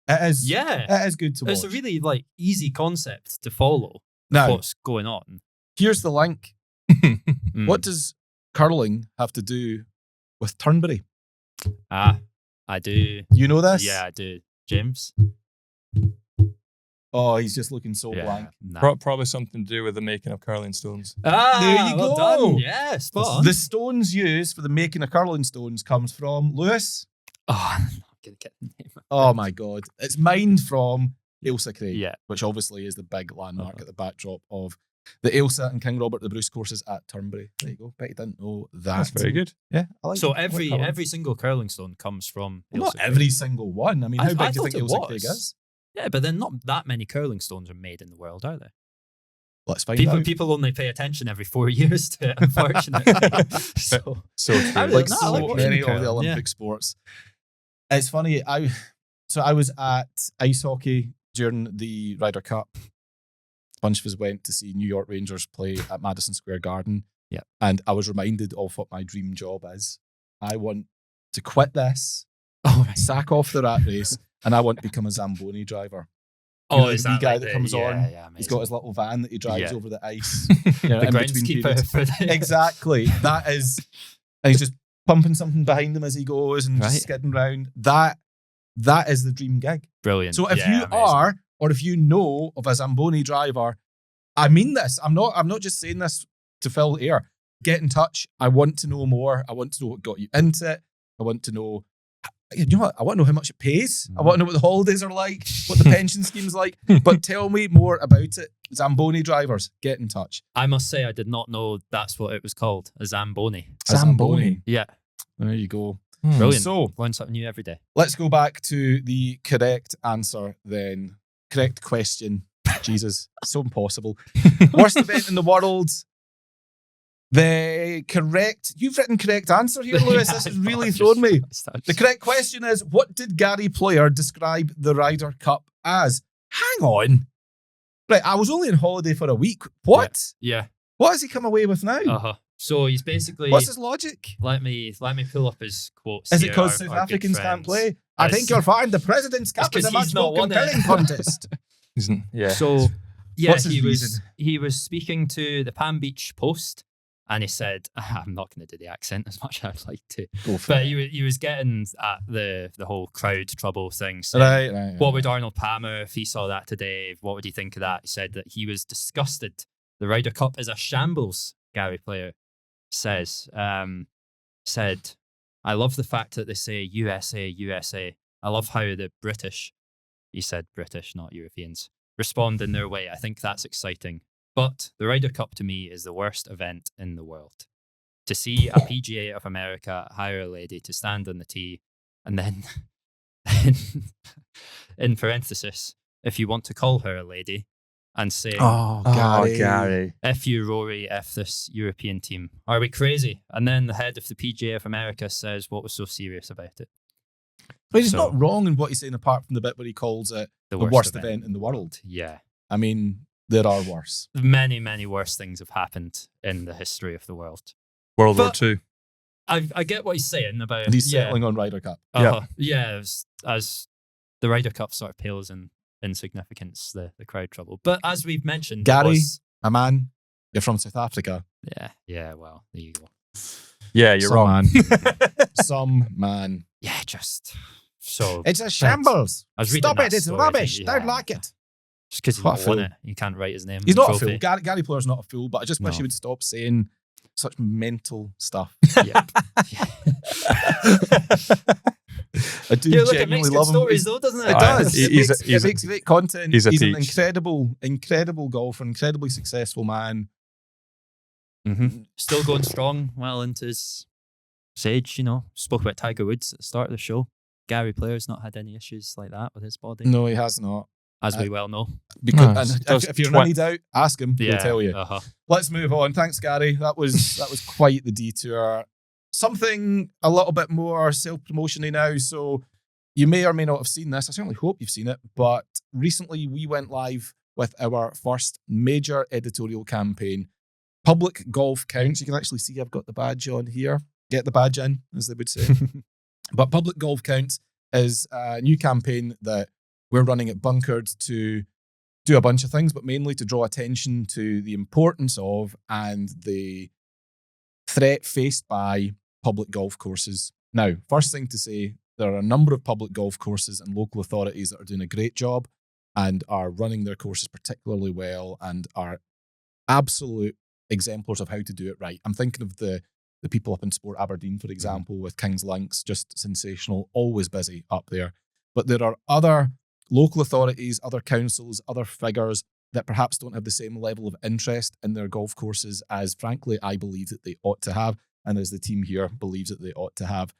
It is. Yeah. It is good to watch. It's a really easy concept to follow. Now, What's going on? here's the link. Mm. What does curling have to do with Turnberry? I do. You know this? Yeah, I do. James? Oh, he's just looking so Yeah. blank. Nah. Probably something to do with the making of curling stones. There you well go. Done. Yeah, spot on. The stones used for the making of curling stones comes from Lewis. Oh, I'm not going to get the name. Oh my God. It's mined from Ailsa Craig, Yeah. which obviously is the big landmark Uh-huh. at the backdrop of the Ailsa and King Robert the Bruce courses at Turnberry. There you go. Bet you didn't know that. That's very good. Yeah. I like So I like curling. every single curling stone comes from Well, not Ailsa Craig. every single one. I mean, how I big do you thought think it Ailsa Craig was. is? Yeah, but then not that many curling stones are made in the world, are there? Let's find People out. people only pay attention every 4 years to it, unfortunately. so So I true. really Like No, I so like watching many of curling, the Olympic sports. It's funny. I was at ice hockey during the Ryder Cup. A bunch of us went to see New York Rangers play at Madison Square Garden. Yeah. And I was reminded of what my dream job is. I want to quit this, sack off the rat race, and I want to become a Zamboni driver. You know, is the wee that guy like that the- comes yeah, on. yeah, He's got his little van that he drives Yeah. over the ice. You know, the in between groundskeeper periods. for the Exactly. That is, and he's just pumping something behind him as he goes and Right. just skidding round. That is the dream gig. Brilliant. So if Yeah, you amazing. are, or if you know of a Zamboni driver, I mean this. I'm not just saying this to fill air. Get in touch. I want to know more. I want to know what got you into it. I want to know. You know what? I want to know how much it pays. I want to know what the holidays are like, what the pension scheme's like. But tell me more about it. Zamboni drivers, get in touch. I must say, I did not know that's what it was called, a Zamboni. Zamboni. Yeah. There you go. Brilliant. So Learn something new every day. let's go back to the correct answer then. Correct question. Jesus, so impossible. Worst event in the world. The correct, you've written correct answer here, Lewis. This has really thrown me. The correct question is, what did Gary Player describe the Ryder Cup as? Hang on. Right, I was only on holiday for a week. What? Yeah. What has he come away with now? Uh-huh. So he's basically... What's his logic? Let me pull up his quotes. Is it here, because our South good Africans can't friends. play? I think you'll find the President's Cup is a 'cause much he's more not won it. compelling contest. Yeah. So, yeah, What's his reason? he was speaking to the Palm Beach Post, and he said, I'm not going to do the accent as much as I'd like to. Go for But it. he was getting at the whole crowd trouble thing. Saying, Right. what would Arnold Palmer, if he saw that today, what would he think of that? He said that he was disgusted. The Ryder Cup is a shambles, Gary Player says. Said, I love the fact that they say USA, USA. I love how the British, he said British, not Europeans, respond in their way. I think that's exciting. But the Ryder Cup to me is the worst event in the world. To see a PGA of America hire a lady to stand on the tee and then, in parenthesis, if you want to call her a lady, and say, Oh, Gary. F you, Rory, F this European team. Are we crazy? And then the head of the PGA of America says, what was so serious about it? But he's So- not wrong in what he's saying, apart from the bit where he calls it the worst event in the world. Yeah. I mean, there are worse. Many, many worse things have happened in the history of the world. World War But- II. I get what he's saying about... And he's yeah, settling on Ryder Cup. Yeah, as the Ryder Cup sort of pales in insignificance, the crowd trouble. But as we've mentioned... it Gary, was- a man, you're from South Africa. Yeah, well, there you go. Yeah, you're Some wrong. Man. Some man. Yeah, just... So... It's a shambles. I was reading Stop that it. It's story rubbish. thinking, Don't yeah. like it. Just because he's What a not won fool. it, you can't write his name. He's on not the a fool. trophy. Gary Player's not a fool, but I just wish No. he would stop saying such mental stuff. Yep. I do Yeah, look, it genuinely makes good love him. stories though, doesn't it? It does. He's It makes great content. he's a He's an peach. incredible golfer, incredibly successful man. Still going strong well into his age, Spoke about Tiger Woods at the start of the show. Gary Player's not had any issues like that with his body, No, he has not. as we well know. Because No, and those if you're in any doubt, ask him. Yeah, He'll tell you. Uh-huh. Let's move on. Thanks, Gary. That was quite the detour. Something a little bit more self-promotion-y now. So you may or may not have seen this. I certainly hope you've seen it. But recently we went live with our first major editorial campaign. Public Golf Counts. You can actually see I've got the badge on here. Get the badge in, as they would say. But Public Golf Counts is a new campaign that we're running at Bunkered to do a bunch of things, but mainly to draw attention to the importance of and the threat faced by public golf courses. Now, first thing to say, there are a number of public golf courses and local authorities that are doing a great job and are running their courses particularly well and are absolute exemplars of how to do it right. I'm thinking of the people up in Sport Aberdeen, for example, with King's Links, just sensational, always busy up there. But there are other local authorities, other councils, other figures that perhaps don't have the same level of interest in their golf courses as, frankly, I believe that they ought to have, and as the team here believes that they ought to have.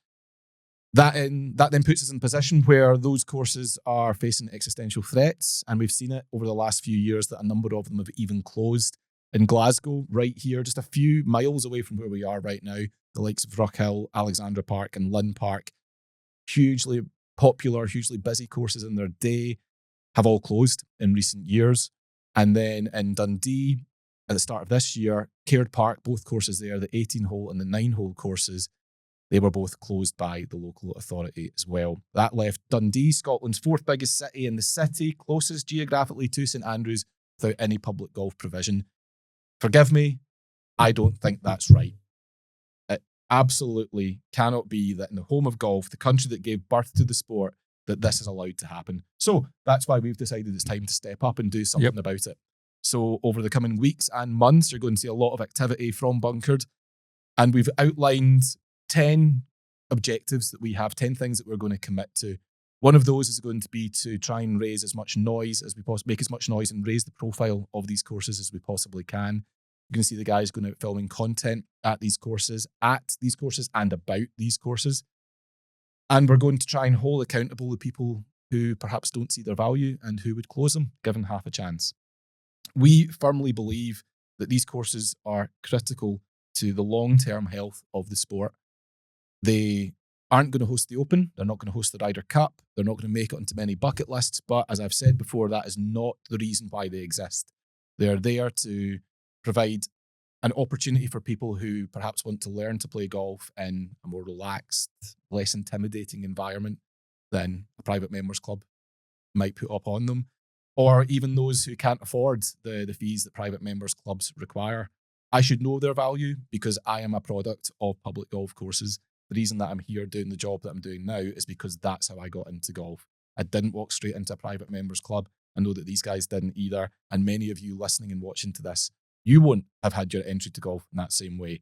That then puts us in a position where those courses are facing existential threats, and we've seen it over the last few years that a number of them have even closed. In Glasgow, right here, just a few miles away from where we are right now, the likes of Rockhill, Alexandra Park and Lynn Park, hugely popular, hugely busy courses in their day, have all closed in recent years. And then in Dundee, at the start of this year, Caird Park, both courses there, the 18-hole and the 9-hole courses, they were both closed by the local authority as well. That left Dundee, Scotland's fourth biggest city and the city closest geographically to St Andrews, without any public golf provision. Forgive me, I don't think that's right. It absolutely cannot be that in the home of golf, the country that gave birth to the sport, that this is allowed to happen. So that's why we've decided it's time to step up and do something about it. So over the coming weeks and months, you're going to see a lot of activity from Bunkered. And we've outlined 10 objectives that we have, 10 things that we're going to commit to. One of those is going to be to try and raise as much noise as we possibly make as much noise and raise the profile of these courses as we possibly can. You're going to see the guys going out filming content at these courses, and about these courses. And we're going to try and hold accountable the people who perhaps don't see their value and who would close them, given half a chance. We firmly believe that these courses are critical to the long-term health of the sport. They aren't going to host the Open. They're not going to host the Ryder Cup. They're not going to make it onto many bucket lists. But as I've said before, that is not the reason why they exist. They're there to provide an opportunity for people who perhaps want to learn to play golf in a more relaxed, less intimidating environment than a private members club might put up on them, or even those who can't afford the fees that private members clubs require. I should know their value because I am a product of public golf courses. The reason that I'm here doing the job that I'm doing now is because that's how I got into golf. I didn't walk straight into a private members club. I know that these guys didn't either. And many of you listening and watching to this, you won't have had your entry to golf in that same way.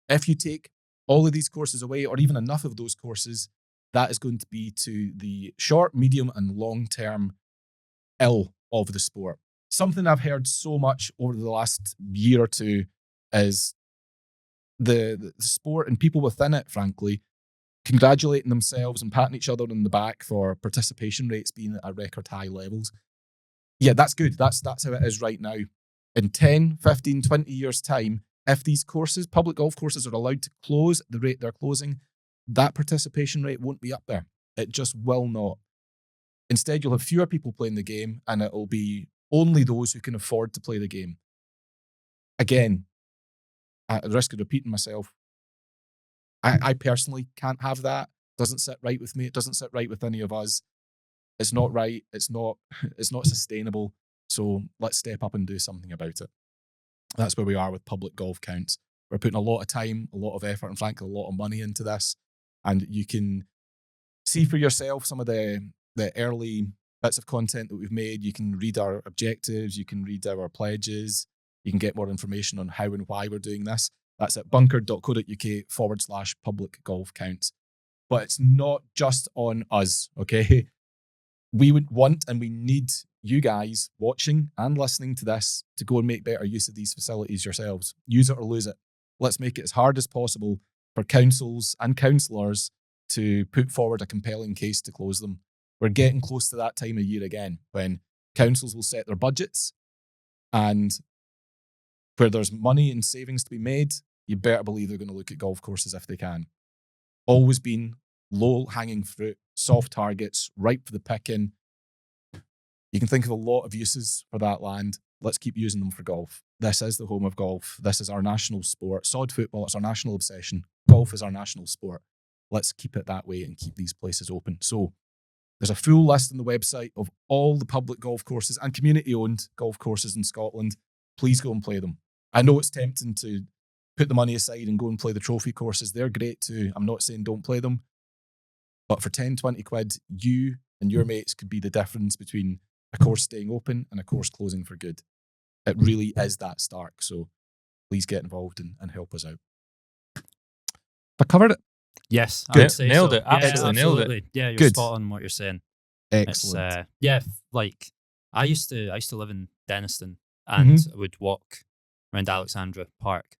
If you take all of these courses away, or even enough of those courses, that is going to be to the short, medium, and long-term ill of the sport. Something I've heard so much over the last year or two is the sport and people within it, frankly, congratulating themselves and patting each other on the back for participation rates being at record high levels. Yeah, that's good. That's how it is right now. In 10, 15, 20 years' time, if these courses, public golf courses, are allowed to close at the rate they're closing, that participation rate won't be up there. It just will not. Instead, you'll have fewer people playing the game, and it'll be only those who can afford to play the game. Again, at the risk of repeating myself, I personally can't have that. It doesn't sit right with me. It doesn't sit right with any of us. It's not right. It's not sustainable. So let's step up and do something about it. That's where we are with public golf counts. We're putting a lot of time, a lot of effort, and frankly, a lot of money into this. And you can see for yourself some of the early bits of content that we've made. You can read our objectives. You can read our pledges. You can get more information on how and why we're doing this. That's at bunker.co.uk/public golf counts. But it's not just on us, okay? We would want and we need you guys watching and listening to this to go and make better use of these facilities yourselves. Use it or lose it. Let's make it as hard as possible for councils and councillors to put forward a compelling case to close them. We're getting close to that time of year again when councils will set their budgets, and where there's money and savings to be made, you better believe they're going to look at golf courses if they can. Always been low-hanging fruit, soft targets, ripe for the picking. You can think of a lot of uses for that land. Let's keep using them for golf. This is the home of golf. This is our national sport. Sod football, it's our national obsession. Golf is our national sport. Let's keep it that way and keep these places open. So there's a full list on the website of all the public golf courses and community-owned golf courses in Scotland. Please go and play them. I know it's tempting to put the money aside and go and play the trophy courses. They're great too. I'm not saying don't play them. But for 10, 20 quid, you and your mates could be the difference between a course staying open and a course closing for good. It really is that stark. So please get involved and help us out. I covered it. Yes, Good. I'd say Nailed so. it. Absolutely nailed it. Absolutely. Yeah, you're Good. spot on what you're saying. Excellent. It's, like I used to live in Denniston and I would walk around Alexandra Park,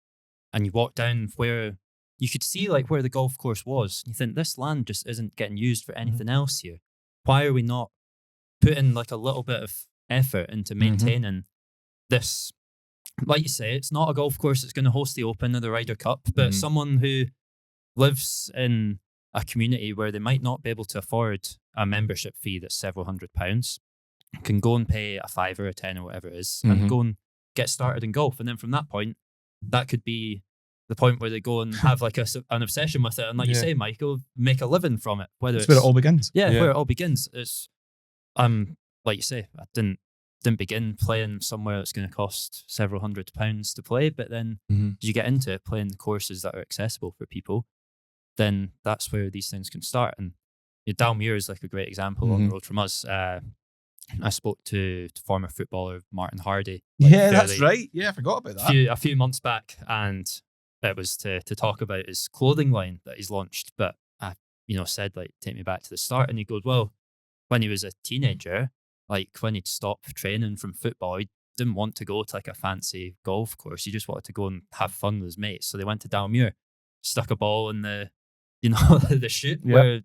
and you walk down where you could see like where the golf course was. You think this land just isn't getting used for anything else here. Why are we not putting like a little bit of effort into maintaining this? Like you say, it's not a golf course that's going to host the Open or the Ryder Cup, but someone who lives in a community where they might not be able to afford a membership fee that's several £100s can go and pay a £5 or a £10 or whatever it is and go and get started in golf. And then from that point, that could be the point where they go and have like an obsession with it. And like you say, Michael, make a living from it. Whether That's where it all begins. Yeah, where it all begins. It's like you say, I didn't begin playing somewhere that's going to cost several £100s to play, but then as you get into it, playing courses that are accessible for people, then that's where these things can start. And Dalmuir is like a great example on the road from us. I spoke to former footballer Martin Hardy. That's right. Yeah, I forgot about that. A few months back, and it was to talk about his clothing line that he's launched. But I, said like, take me back to the start, and he goes, well, when he was a teenager, like when he'd stop training from football, he didn't want to go to like a fancy golf course. He just wanted to go and have fun with his mates. So they went to Dalmuir, stuck a ball in the, the chute where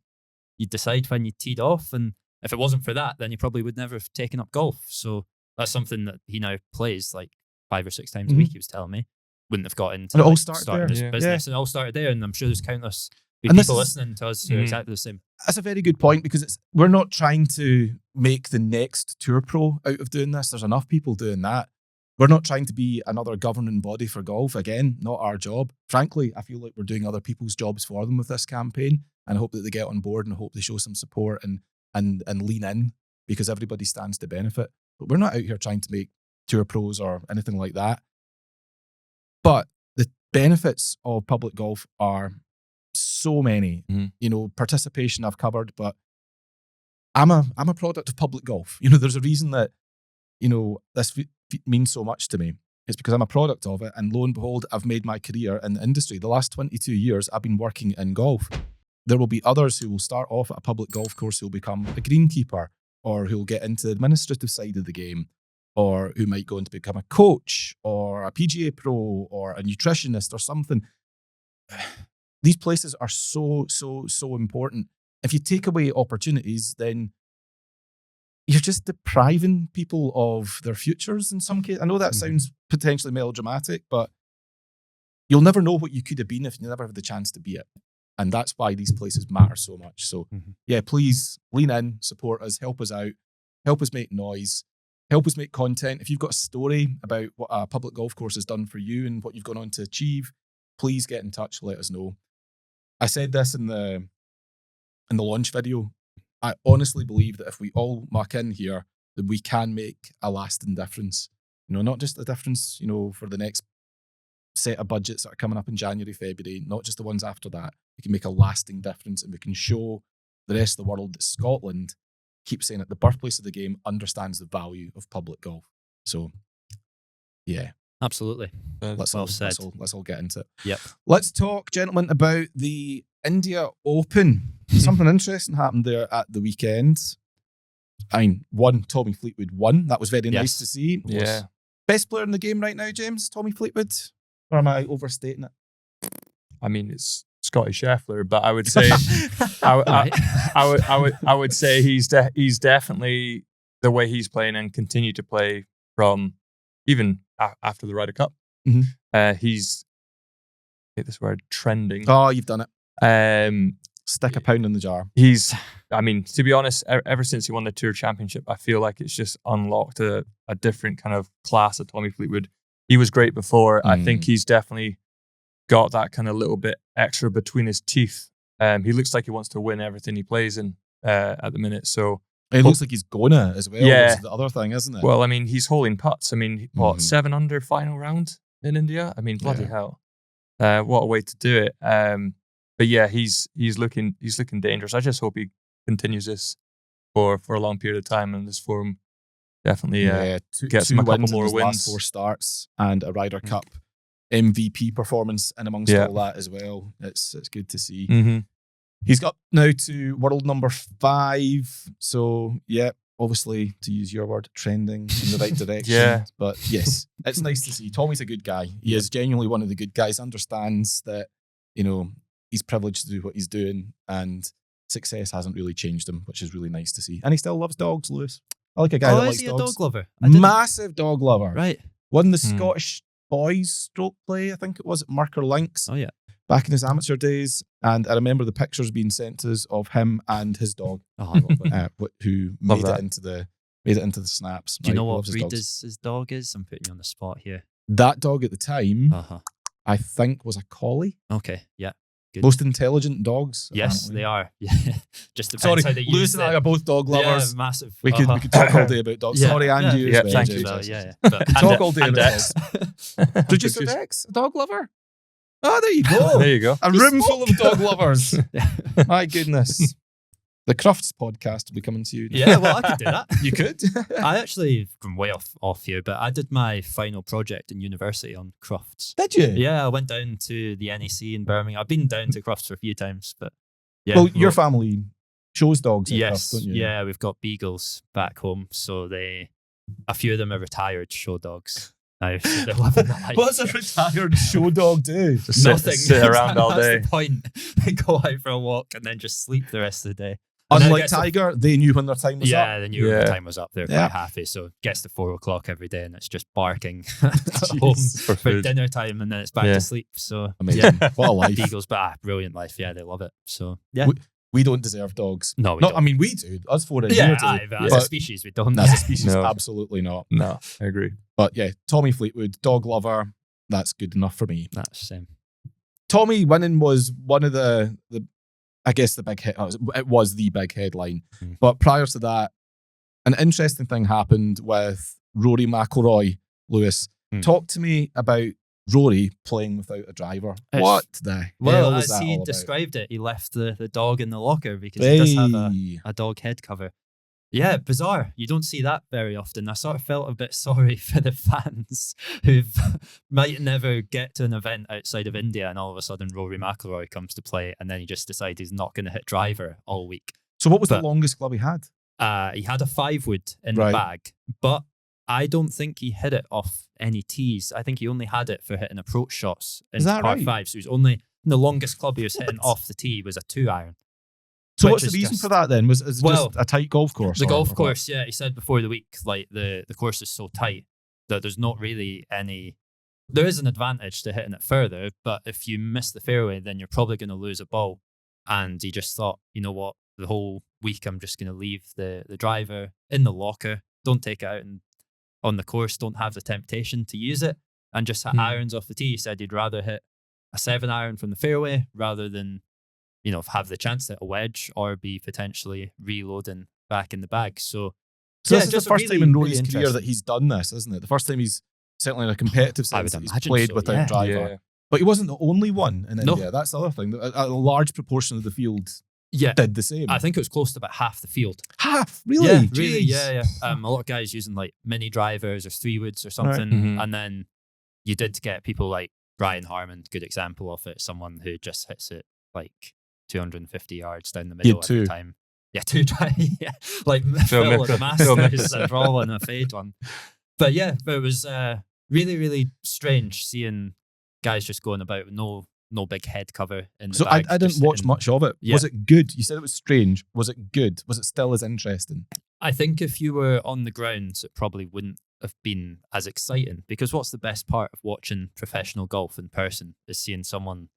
you decide when you teed off. And if it wasn't for that, then he probably would never have taken up golf. So that's something that he now plays like 5 or 6 times a week, he was telling me. Wouldn't have got into And it all started there. his business. And it all started there. And I'm sure there's countless And people listening to us who are exactly the same. That's a very good point, because we're not trying to make the next Tour Pro out of doing this. There's enough people doing that. We're not trying to be another governing body for golf. Again, not our job. Frankly, I feel like we're doing other people's jobs for them with this campaign, and I hope that they get on board and I hope they show some support and lean in, because everybody stands to benefit. But we're not out here trying to make Tour Pros or anything like that. But the benefits of public golf are so many. Participation I've covered, but I'm a product of public golf. There's a reason that this means so much to me. It's because I'm a product of it, and lo and behold, I've made my career in the industry. The last 22 years I've been working in golf. There will be others who will start off at a public golf course who will become a greenkeeper, or who will get into the administrative side of the game, or who might go on to become a coach or a PGA Pro or a nutritionist or something. These places are so, so, so important. If you take away opportunities, then you're just depriving people of their futures in some cases. I know that sounds potentially melodramatic, but you'll never know what you could have been if you never had the chance to be it. And that's why these places matter so much. So please lean in, support us, help us out, help us make noise, help us make content. If you've got a story about what a public golf course has done for you and what you've gone on to achieve, please get in touch, let us know. I said this in the launch video. I honestly believe that if we all muck in here, then we can make a lasting difference. Not just a difference, for the next set of budgets that are coming up in January, February, not just the ones after that. We can make a lasting difference, and we can show the rest of the world that Scotland, keep saying it, the birthplace of the game, understands the value of public golf. So, yeah. Absolutely. Let's all get into it. Yep. Let's talk, gentlemen, about the India Open. Something interesting happened there at the weekend. Tommy Fleetwood won. That was very nice to see. Yeah. Best player in the game right now, James? Tommy Fleetwood? Or am I overstating it? I mean, it's Scotty Scheffler, but I would say I would say he's definitely, the way he's playing and continue to play from even after the Ryder Cup. He's, hate this word, trending. Oh, you've done it. Stick a pound in the jar. To be honest, ever since he won the Tour Championship, I feel like it's just unlocked a different kind of class of Tommy Fleetwood. He was great before. I think he's definitely got that kind of little bit extra between his teeth. He looks like he wants to win everything he plays in at the minute. So it looks like he's gonna as well. Yeah. Which is the other thing, isn't it? Well, he's holding putts. 7 under final round in India? Bloody hell. What a way to do it. But yeah, he's looking dangerous. I just hope he continues this for a long period of time, and this form definitely gets him a couple more wins. Last 4 starts and a Ryder Cup MVP performance in amongst all that as well. It's good to see. He's got now to world number 5. So obviously, to use your word, trending in the right direction. But yes, it's nice to see. Tommy's a good guy. He is genuinely one of the good guys. Understands that he's privileged to do what he's doing, and success hasn't really changed him, which is really nice to see. And he still loves dogs, Lewis. I like a guy that likes dogs. Is he a dog lover? Massive dog lover. Right. Won the Scottish Boys Stroke Play, I think it was, at Merker Links. Oh, yeah. Back in his amateur days. And I remember the pictures being sent to us of him and his dog, who made it into the snaps. Do you know what breed his dog is? I'm putting you on the spot here. That dog at the time, I think, was a collie. Okay, yeah. Good. Most intelligent dogs. Yes, apparently. they are. Yeah. Just depends how they use Lewis and I are both dog lovers. Yeah, massive. We could talk all day about dogs. Sorry, and you. Thank you. But talk all day about dogs. Producer Dex, a dog lover. Oh, there you go. There you go. A room full of dog lovers. My goodness. The Crufts podcast will be coming to you. Yeah, well, I could do that. You could? I actually, from way off here, but I did my final project in university on Crufts. Did you? Yeah, I went down to the NEC in Birmingham. I've been down to Crufts for a few times, but yeah. Well, your family shows dogs and Yes, stuff, don't you? yeah, we've got beagles back home, so a few of them are retired show dogs. Now, so they're living the life. What's a retired show dog do? Just Nothing. sit around all day. That's the point. They go out for a walk and then just sleep the rest of the day. Unlike Tiger, they knew when their time was up. They knew when the time was up. They're quite happy. So gets to 4 o'clock every day and it's just barking at home for dinner time, and then it's back to sleep. So amazing. What a life. Beagles, but brilliant life. Yeah, they love it. So yeah. We don't deserve dogs. No, we don't. I mean, we do. Us four in Yeah, here do. as a species, we don't. As a species, No. absolutely not. No, I agree. But yeah, Tommy Fleetwood, dog lover, that's good enough for me. That's the same. Tommy winning was one of the I guess the big hit. It was the big headline. But prior to that, an interesting thing happened with Rory McIlroy. Lewis, talk to me about Rory playing without a driver. What the hell was that as he all about? described it, he left the dog in the locker because he does have a dog head cover. Yeah, bizarre. You don't see that very often. I sort of felt a bit sorry for the fans who might never get to an event outside of India, and all of a sudden Rory McIlroy comes to play, and then he just decides he's not going to hit driver all week. So what was the longest club he had? He had a 5-wood in the bag, but I don't think he hit it off any tees. I think he only had it for hitting approach shots in par 5. So he was only the longest club he was hitting off the tee was a 2-iron. So what's the reason for that then? Was it just a tight golf course? The golf course, yeah. He said before the week, like the course is so tight that there's not really any. There is an advantage to hitting it further, but if you miss the fairway, then you're probably going to lose a ball. And he just thought, you know what, the whole week I'm just going to leave the driver in the locker. Don't take it out on the course. Don't have the temptation to use it, and just hit irons off the tee. He said he'd rather hit a 7-iron from the fairway rather than, have the chance to hit a wedge or be potentially reloading back in the bag. So this is the first time in Rory's career that he's done this, isn't it? The first time he's certainly in a competitive sense that he's played without driver. Yeah. But he wasn't the only one in India. That's the other thing. A large proportion of the field did the same. I think it was close to about half the field. Half? Really? Yeah, really, yeah. A lot of guys using like mini drivers or 3-woods or something. Right. And then you did get people like Brian Harmon, good example of it, someone who just hits it like 250 yards down the middle every time. Yeah, 2 try. Yeah, like Phil at the Masters and rolling a fade one. But yeah, it was really, really strange seeing guys just going about with no big head cover in the bag. I didn't watch much of it. Yeah. Was it good? You said it was strange. Was it good? Was it still as interesting? I think if you were on the grounds, it probably wouldn't have been as exciting, because what's the best part of watching professional golf in person is seeing someone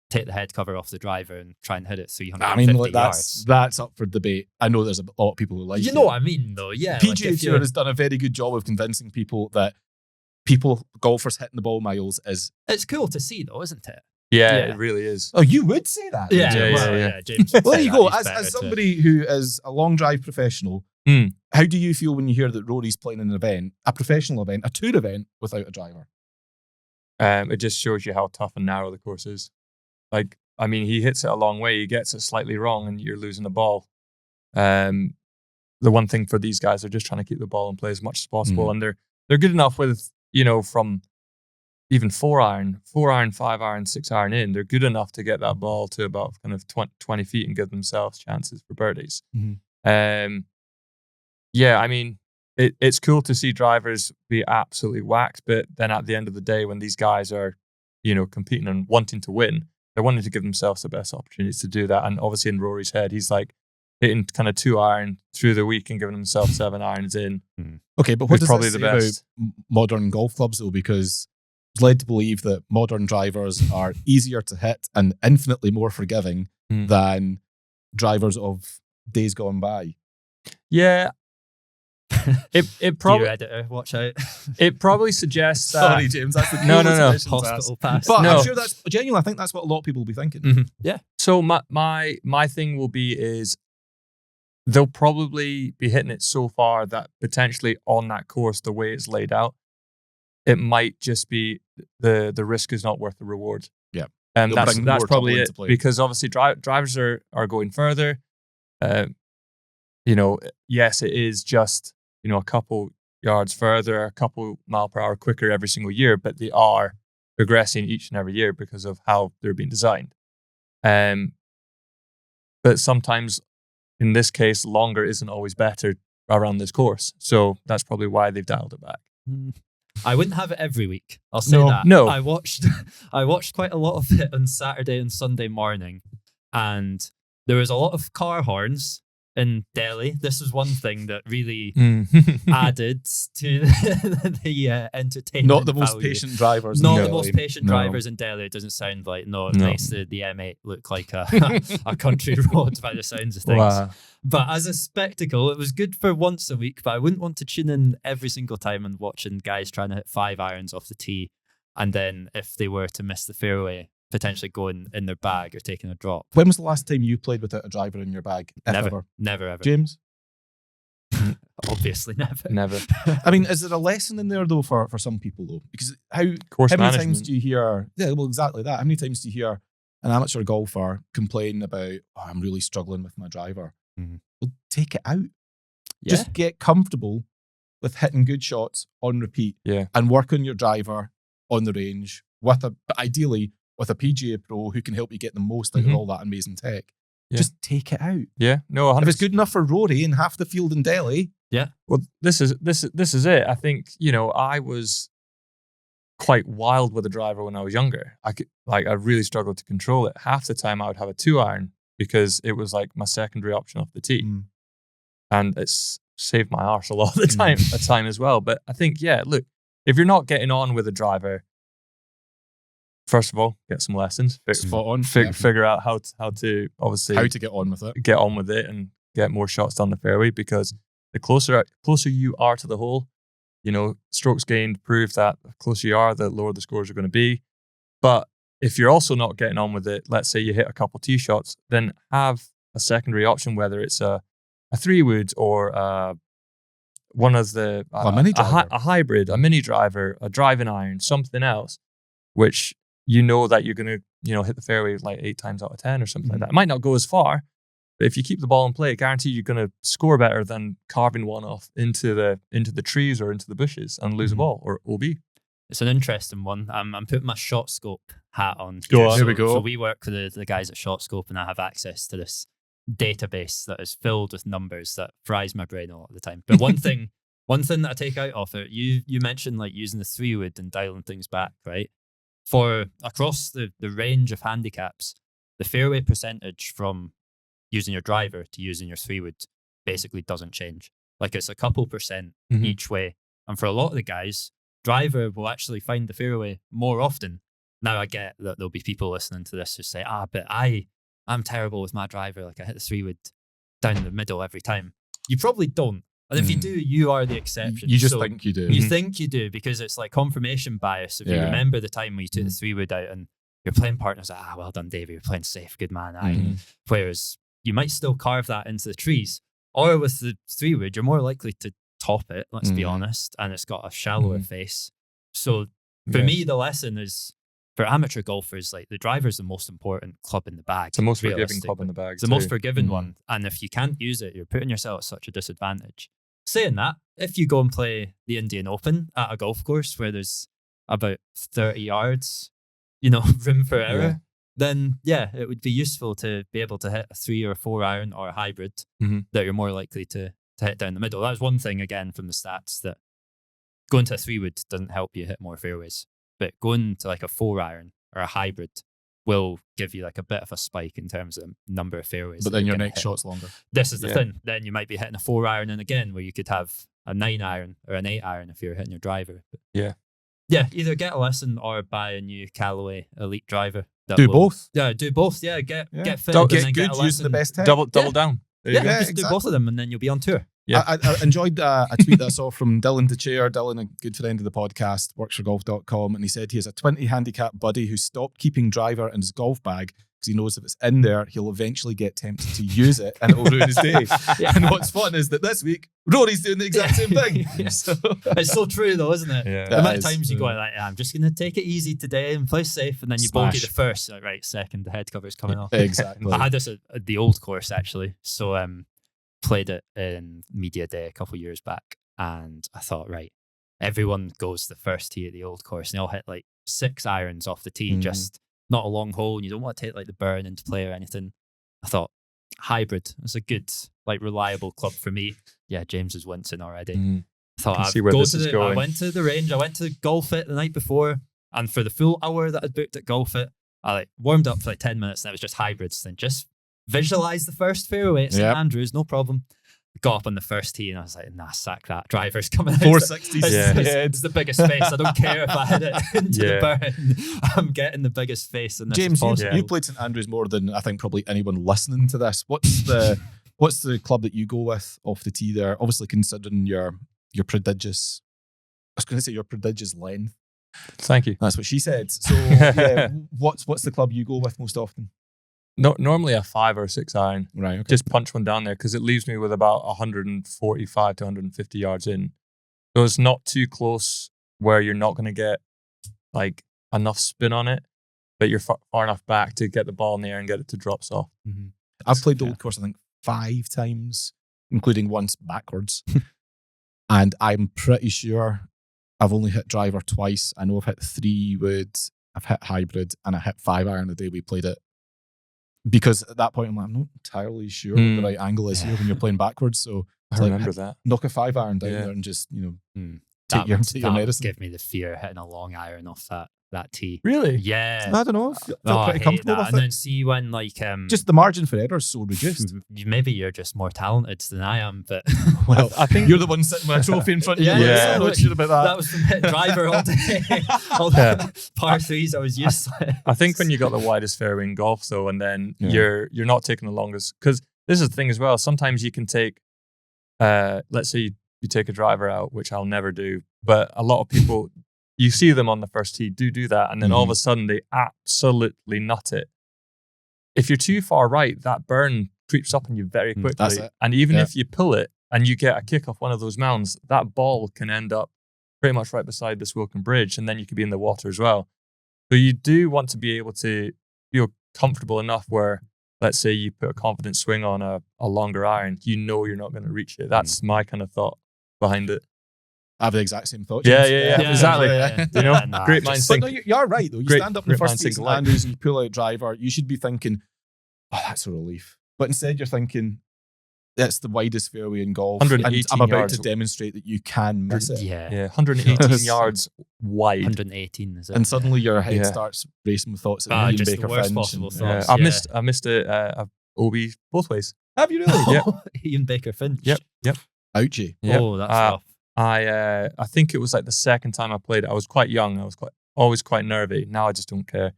take the head cover off the driver and try and hit it 350 yards. That's up for debate. I know there's a lot of people who like it. You know what I mean, though, yeah. PGA Tour has done a very good job of convincing people that golfers hitting the ball miles is... It's cool to see, though, isn't it? Yeah, it really is. Oh, you would say that? Yeah, James. Well, there you go. As somebody who is a long drive professional, how do you feel when you hear that Rory's playing an event, a professional event, a tour event, without a driver? It just shows you how tough and narrow the course is. Like, I mean, he hits it a long way. He gets it slightly wrong and you're losing the ball. The one thing for these guys, they're just trying to keep the ball in play as much as possible. And they're good enough with, from even 4-iron, 5-iron, 6-iron in. They're good enough to get that ball to about kind of 20 feet and give themselves chances for birdies. I mean, it's cool to see drivers be absolutely whacked. But then at the end of the day, when these guys are, competing and wanting to win, they're wanting to give themselves the best opportunities to do that. And obviously in Rory's head, he's like hitting kind of 2-iron through the week and giving himself 7-irons in. Okay, but what does probably the best about modern golf clubs though? Because I was led to believe that modern drivers are easier to hit and infinitely more forgiving than drivers of days gone by. Yeah. It probably, dear editor, watch out. It probably suggests that. Sorry, James, that's the no. Hospital pass. But I'm sure that's genuine. I think that's what a lot of people will be thinking. Yeah. So my thing will be is they'll probably be hitting it so far that potentially on that course, the way it's laid out, it might just be the risk is not worth the reward. Yeah. And that's probably it, because obviously drivers are going further. Yes, it is just a couple yards further, a couple mile per hour quicker every single year, but they are progressing each and every year because of how they're being designed. But sometimes, in this case, longer isn't always better around this course. So that's probably why they've dialed it back. I wouldn't have it every week. I'll say that. No. I watched quite a lot of it on Saturday and Sunday morning, and there was a lot of car horns in Delhi. This was one thing that really added to the entertainment. Not the most value. patient drivers. Not in the Delhi. most patient No. drivers in Delhi. It doesn't sound like. No, it makes the M8 look like a country road by the sounds of things. Wow. But as a spectacle, it was good for once a week. But I wouldn't want to tune in every single time and watching guys trying to hit 5 irons off the tee, and then if they were to miss the fairway, potentially going in their bag or taking a drop. When was the last time you played without a driver in your bag? If ever? Never ever. James? Obviously, never. Never. I mean, is there a lesson in there though for some people though? Because how Course many management. times do you hear? Yeah, well, exactly that. How many times do you hear an amateur golfer complain about, "Oh, I'm really struggling with my driver"? Mhm. Well, take it out. Yeah. Just get comfortable with hitting good shots on repeat, Yeah. and work on your driver on the range with but ideally with a PGA Pro who can help you get the most out of Mhm. all that amazing tech. Yeah. Just take it out. Yeah. No, 100%. If it's good enough for Rory and half the field in Delhi, Well, this is it. I think, I was quite wild with a driver when I was younger. I really struggled to control it. Half the time I would have a 2-iron because it was like my secondary option off the tee. Mm. And it's saved my arse a lot of the time as well. But I think, look, if you're not getting on with a driver, first of all, get some lessons. spot on. Figure out how to obviously How to get on with it. get on with it and get more shots down the fairway, because the closer you are to the hole, strokes gained prove that the closer you are, the lower the scores are going to be. But if you're also not getting on with it, let's say you hit a couple tee shots, then have a secondary option, whether it's a 3-wood or one of the A mini driver. a hybrid, a mini driver, a driving iron, something else, which you know that you're going to hit the fairway like 8 times out of 10 or something like that. It might not go as far, but if you keep the ball in play, guarantee you're going to score better than carving one off into the trees or into the bushes and lose a ball or OB. It's an interesting one. I'm putting my Shot Scope hat on. Go on. Here we go. So we work with the guys at Shot Scope, and I have access to this database that is filled with numbers that fries my brain a lot of the time. But one thing that I take out of it, you mentioned like using the 3-wood and dialing things back, right? For across the range of handicaps, the fairway percentage from using your driver to using your 3-wood basically doesn't change. Like it's a couple percent each way. And for a lot of the guys, driver will actually find the fairway more often. Now I get that there'll be people listening to this who say, but I'm terrible with my driver. Like I hit the 3-wood down the middle every time. You probably don't. And if you do, you are the exception. You just think you do. You think you do because it's like confirmation bias. If you remember the time when you took the 3-wood out and your playing partner's like, well done, Davey, you're playing safe, good man. Whereas you might still carve that into the trees. Or with the 3-wood, you're more likely to top it, let's be honest, and it's got a shallower face. So for me, the lesson is for amateur golfers, like the driver's the most important club in the bag. It's the most forgiving club in the bag. It's the most forgiving one. And if you can't use it, you're putting yourself at such a disadvantage. Saying that, if you go and play the Indian Open at a golf course where there's about 30 yards, room for error, then it would be useful to be able to hit a 3 or 4 iron or a hybrid that you're more likely to hit down the middle. That was one thing, again, from the stats, that going to a 3-wood doesn't help you hit more fairways. But going to like a 4 iron or a hybrid will give you like a bit of a spike in terms of number of fairways. But then your next shot's longer. This is the thing. Then you might be hitting a 4 iron, and again, where you could have a 9 iron or an 8 iron if you're hitting your driver. But either get a lesson or buy a new Callaway Elite driver. Do both. Yeah, do both. Yeah, get fit. Get and then good, get a use the lesson. best tech. Double down. There you go. Just do both of them, and then you'll be on tour. Yeah. I enjoyed a tweet that I saw from Dylan DeChair. Dylan, a good friend of the podcast, works for golf.com, and he said he has a 20 handicap buddy who stopped keeping driver in his golf bag because he knows if it's in there, he'll eventually get tempted to use it and it'll ruin his day. And what's fun is that this week, Rory's doing the exact same thing. So. It's so true though, isn't it? Yeah. The amount of times you go like, I'm just going to take it easy today and play safe, and then you bogey the first, like, right, second, the head cover's coming off. Exactly. I had this at the old course actually. So played it in Media Day a couple of years back, and I thought, right, everyone goes the first tee at the old course and they all hit like 6 irons off the tee, just not a long hole, and you don't want to take like the burn into play or anything. I thought, hybrid. It's a good, like, reliable club for me. Yeah, James is wincing already. I Thought can I'd see where go this to is the, going. I went to the range. I went to Golf It the night before, and for the full hour that I'd booked at Golf It, I like warmed up for like 10 minutes, and it was just hybrids. Then just visualize the first fairway at St Andrews, no problem. Got up on the first tee, and I was like, nah, sack that. Driver's coming out. 460s. It's the biggest face. I don't care if I hit it into the burn. I'm getting the biggest face in this. James, possible. you played St Andrews more than I think probably anyone listening to this. What's the club that you go with off the tee there? Obviously, considering your prodigious, I was going to say your prodigious length. Thank you. That's what she said. So, yeah, what's the club you go with most often? No, normally a 5 or 6 iron. Right. Okay. Just punch one down there because it leaves me with about 145 to 150 yards in. So it's not too close where you're not going to get like enough spin on it, but you're far enough back to get the ball in the air and get it to drop soft. Mm-hmm. I've played the Old Course, I think, 5 times, including once backwards. And I'm pretty sure I've only hit driver twice. I know I've hit 3 wood, I've hit hybrid, and I hit 5 iron the day we played it. Because at that point, I'm like, I'm not entirely sure what the right angle is here when you're playing backwards. So I remember that. Knock a 5 iron down there and just, take your medicine. Give me the fear hitting a long iron off that tee. Really? Yeah. I don't know. I feel pretty comfortable with and it. then see when like just the margin for error is so reduced. Maybe you're just more talented than I am, but well, I think you're the one sitting with a trophy in front of you. Yeah. So sure about that. That was from hitting driver all day. All the par threes I was useless. I think when you got the widest fairway in golf, though, and then you're not taking the longest, because this is the thing as well. Sometimes you can take, let's say you take a driver out, which I'll never do, but a lot of people. You see them on the first tee do that, and then all of a sudden they absolutely nut it. If you're too far right, that burn creeps up on you very quickly. That's it. And even if you pull it and you get a kick off one of those mounds, that ball can end up pretty much right beside this Wilkin Bridge, and then you could be in the water as well. So you do want to be able to feel comfortable enough where, let's say you put a confident swing on a longer iron, you know you're not going to reach it. That's my kind of thought behind it. I have the exact same thought. Yeah, James. exactly. Yeah. You know, great minds think. But no, you're right though. You stand up in the first tee St Andrews and you pull out driver. You should be thinking, "Oh, that's a relief." But instead, you're thinking, "That's the widest fairway in golf, and I'm about to demonstrate that you can miss it." Yeah, 118 yards wide. 118 is it? And suddenly your head starts racing with thoughts of Ian just Baker the worst Finch. possible thoughts. I missed a OB both ways. Have you really? Yeah. Ian Baker Finch. Yep. Ouchie. Yep. Oh, that's rough. I think it was like the second time I played it. I was quite young. I was always quite nervy. Now I just don't care.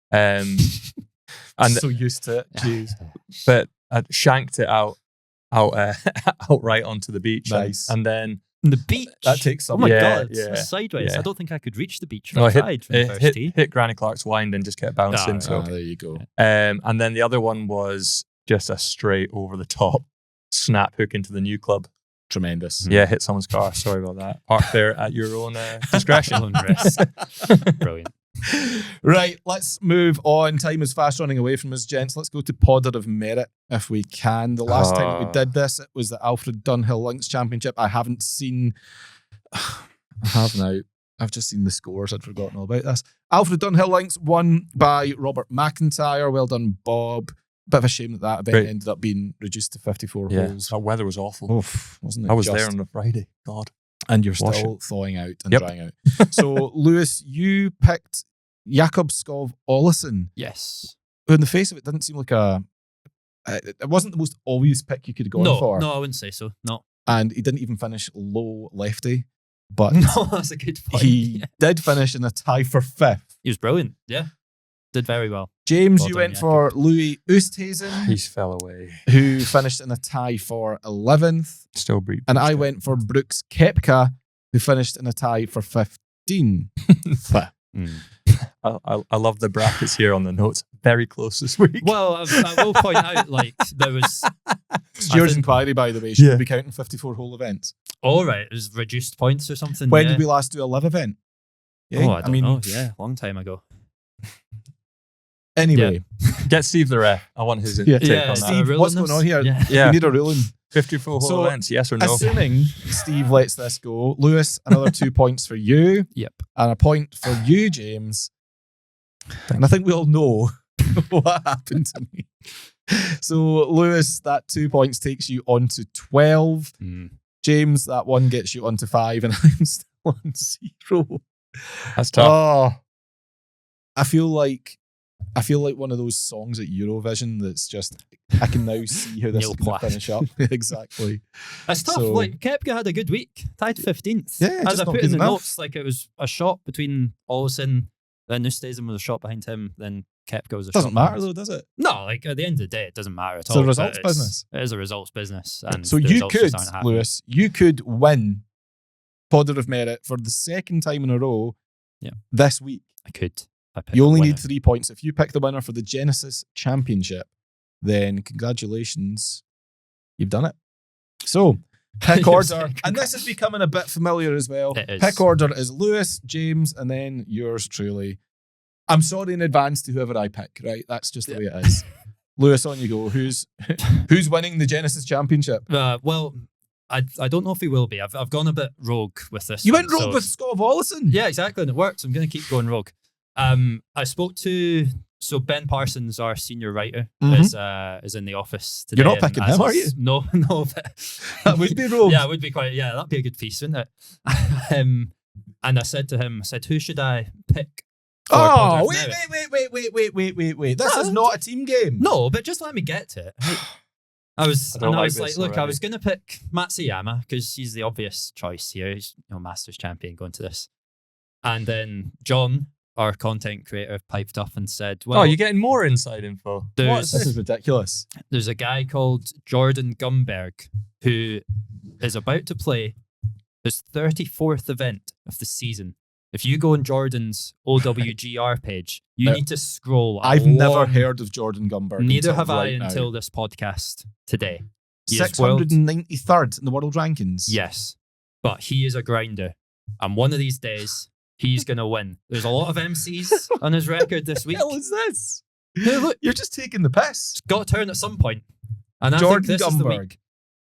And so used to it. Jeez. But I shanked it out right onto the beach. Nice. And then the beach. That takes some. Oh my god! Yeah. Sideways. Yeah. I don't think I could reach the beach. No, I tried from the first tee. hit Granny Clark's wind and just kept bouncing. There you go. And then the other one was just a straight over the top snap hook into the new club. Tremendous. Yeah, hit someone's car. Sorry about that. Park there at your own discretion. Own risk. Brilliant. Right, let's move on. Time is fast running away from us, gents. Let's go to Podder of Merit if we can. The last time that we did this, it was the Alfred Dunhill Links Championship. I haven't seen... I have now. I've just seen the scores. I'd forgotten all about this. Alfred Dunhill Links won by Robert McIntyre. Well done, Bob. Bit of a shame that event ended up being reduced to 54 holes. That weather was awful. Oof, wasn't it? I was there on the Friday. God. And you're still thawing out and drying out. So, Lewis, you picked Jakob Skov Olesen. Yes. Who, in the face of it, didn't seem like it wasn't the most obvious pick you could have gone for. No, I wouldn't say so. No. And he didn't even finish low lefty. But no, that's a good point. He did finish in a tie for 5th. He was brilliant. Yeah. Did very well. James, you went for Louis Oosthuizen. He fell away. Who finished in a tie for 11th. Still breathe. And I went for Brooks Koepka, who finished in a tie for 15th. I love the brackets here on the notes. Very close this week. Well, I will point out, like, there was... Stewart's inquiry, by the way, should be counting 54-hole events. All right. It was reduced points or something. When did we last do a live event? Yeah. Oh, I don't know. Yeah, long time ago. Anyway, get Steve the ref. I want his take on that. Steve, what's going on here? Yeah. We need a ruling. 54-hole events, yes or no? Assuming Steve lets this go, Lewis, another 2 points for you. Yep. And a point for you, James. And I think we all know What happened to me? So, Lewis, that 2 points takes you on to 12. James, that 1 gets you on to 5, and I'm still on 0. That's tough. Oh, I feel like one of those songs at Eurovision that's just, I can now see how this Neil is going to Plath. finish up. Exactly. It's tough. So- Like, Koepka had a good week. Tied 15th. Yeah, As just I not put good in the enough. notes, like it was a shot between Olsen, then Newstaden was a shot behind him, then Koepka was a Doesn't shot matter behind. though, does it? No, like at the end of the day, it doesn't matter at It's a all. but results business. It is a results business. And So the you results could, just aren't happening. Lewis, you could win Positive Merit for the second time in a row this week. I could. I pick You a only winner. need 3 points. If you pick the winner for the Genesis Championship, then congratulations, you've done it. So, pick order. And this is becoming a bit familiar as well. It is. Pick order is Lewis, James, and then yours truly. I'm sorry in advance to whoever I pick, right? That's just the way it is. Lewis, on you go. Who's winning the Genesis Championship? Well, I don't know if he will be. I've gone a bit rogue with this. You one, went rogue so- with Scott Ollison. Yeah, exactly, and it worked. So I'm going to keep going rogue. I spoke to Ben Parsons, our senior writer, is in the office today. You're not picking and as him, are is- you? No, no. But That would be rogue. Yeah, it would be quite. Yeah, that'd be a good piece, wouldn't it? And I said to him, who should I pick? for Oh, Positive Merit? wait. This is not a team game. No, but just let me get to it. I was don't like like, this look, I already. was going to pick Matsuyama because he's the obvious choice here. He's Masters champion going to this. And then John, our content creator, piped up and said, well, you're getting more inside info. there's, This is ridiculous. there's a guy called Jordan Gumberg who is about to play his 34th event of the season. If you go on Jordan's OWGR page, you Now, need to scroll. I've never heard of Jordan Gumberg. Neither until have I right now. until this podcast today. He is world- 693rd in the world rankings. Yes, but he is a grinder, and one of these days he's gonna win. There's a lot of MCs on his record this week. What the hell is this? Hey, look, You're just taking the piss. it's got to turn at some point, and I Jordan think this is the week. Gumberg.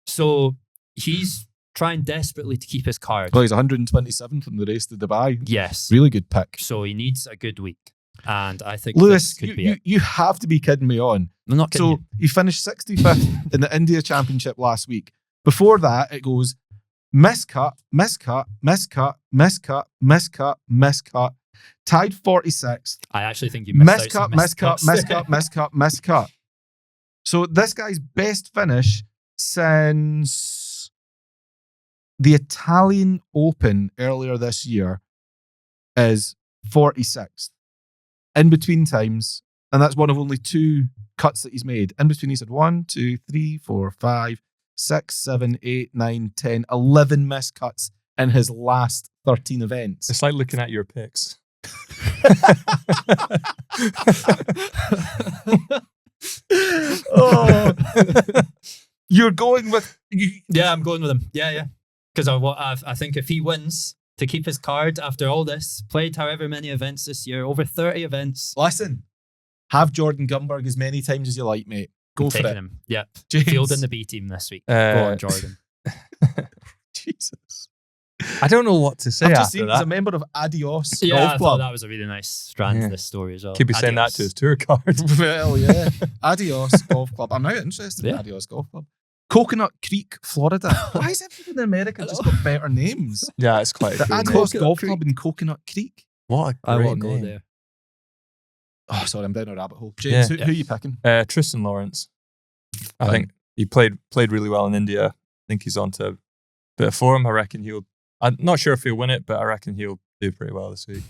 So he's trying desperately to keep his card. Well, he's 127th in the race to Dubai. Yes, Really good pick. so he needs a good week, and I think Lewis, this could be you, it. you have to be kidding me on. I'm not kidding. So he finished 65th in the India Championship last week. Before that, it goes miscut, tied 46th, I actually think you missed out miscut, some miscut. So this guy's best finish since the Italian Open earlier this year is 46th. In between times, and that's one of only 2 cuts that he's made. In between, he's had 1, 2, 3, 4, 5, 6, 7, 8, 9, 10, 11 missed cuts in his last 13 events. It's like looking at your picks. Oh. You're going with... Yeah, I'm going with him. Yeah. Because I think if he wins to keep his card after all this, played however many events this year, over 30 events, Listen, have Jordan Gumberg as many times as you like, mate. Go I'm for taking it. him. Yeah, James. field in the B team this week. Go on, Jordan. Jesus. I don't know what to say I've just after seen he's a that. member of Adios Yeah, I Golf thought Club. that was a really nice strand Yeah. to this story as well. Could be saying that Adios. to his tour card. Well, yeah. Adios Golf Club. I'm now interested in Yeah. Adios Golf Club. Coconut Creek, Florida. Why is everyone in America just got better names? Yeah, it's quite a The cool name. Adios Coconut Golf Creek. Club in Coconut Creek. What a I great want to go name. there. Oh, sorry, I'm down a rabbit hole. James, Yeah. who are you picking? Tristan Lawrence. I Fine. think he played really well in India. I think he's on to a bit of form. I reckon I'm not sure if he'll win it, but I reckon he'll do pretty well this week.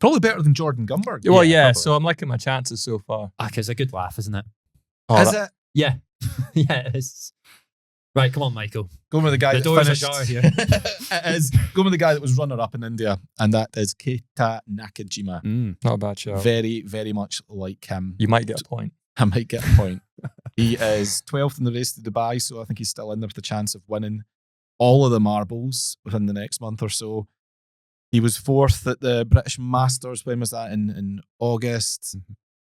Probably better than Jordan Gumberg. Well, yeah, probably. so I'm liking my chances so far. It's a good laugh, isn't it? Oh, Is that- it? Yeah. Yeah, it is. Right, come on, Michael. Going with the guy The that door's finished. ajar here. It is. Going with the guy that was runner-up in India, and that is Keita Nakajima. Not a bad show. Very, very much like him. You might get a point. I might get a point. He is 12th in the race to Dubai, so I think he's still in there with a chance of winning all of the marbles within the next month or so. He was 4th at the British Masters. When was that? In August.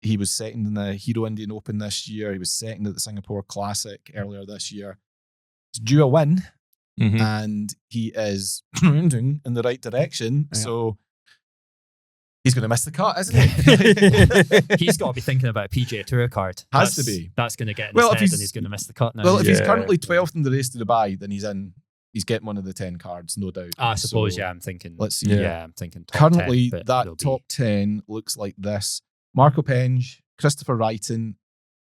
He was second in the Hero Indian Open this year. He was second at the Singapore Classic earlier this year. He's due a win, Mhm. and he is trending in the right direction. Yeah. So He's going to miss the cut, isn't he? He's got to be thinking about a PGA Tour card. Has to be. That's going to get in Well, his if head and he's going to miss the cut now. Well, if he's Yeah. currently 12th in the race to Dubai, then he's in. He's getting one of the 10 cards, no doubt. I suppose, So, I'm thinking. Let's see. Yeah, I'm thinking top Currently, 10, but that it'll be- top 10 looks like this. Marco Penge, Christopher Wrighton,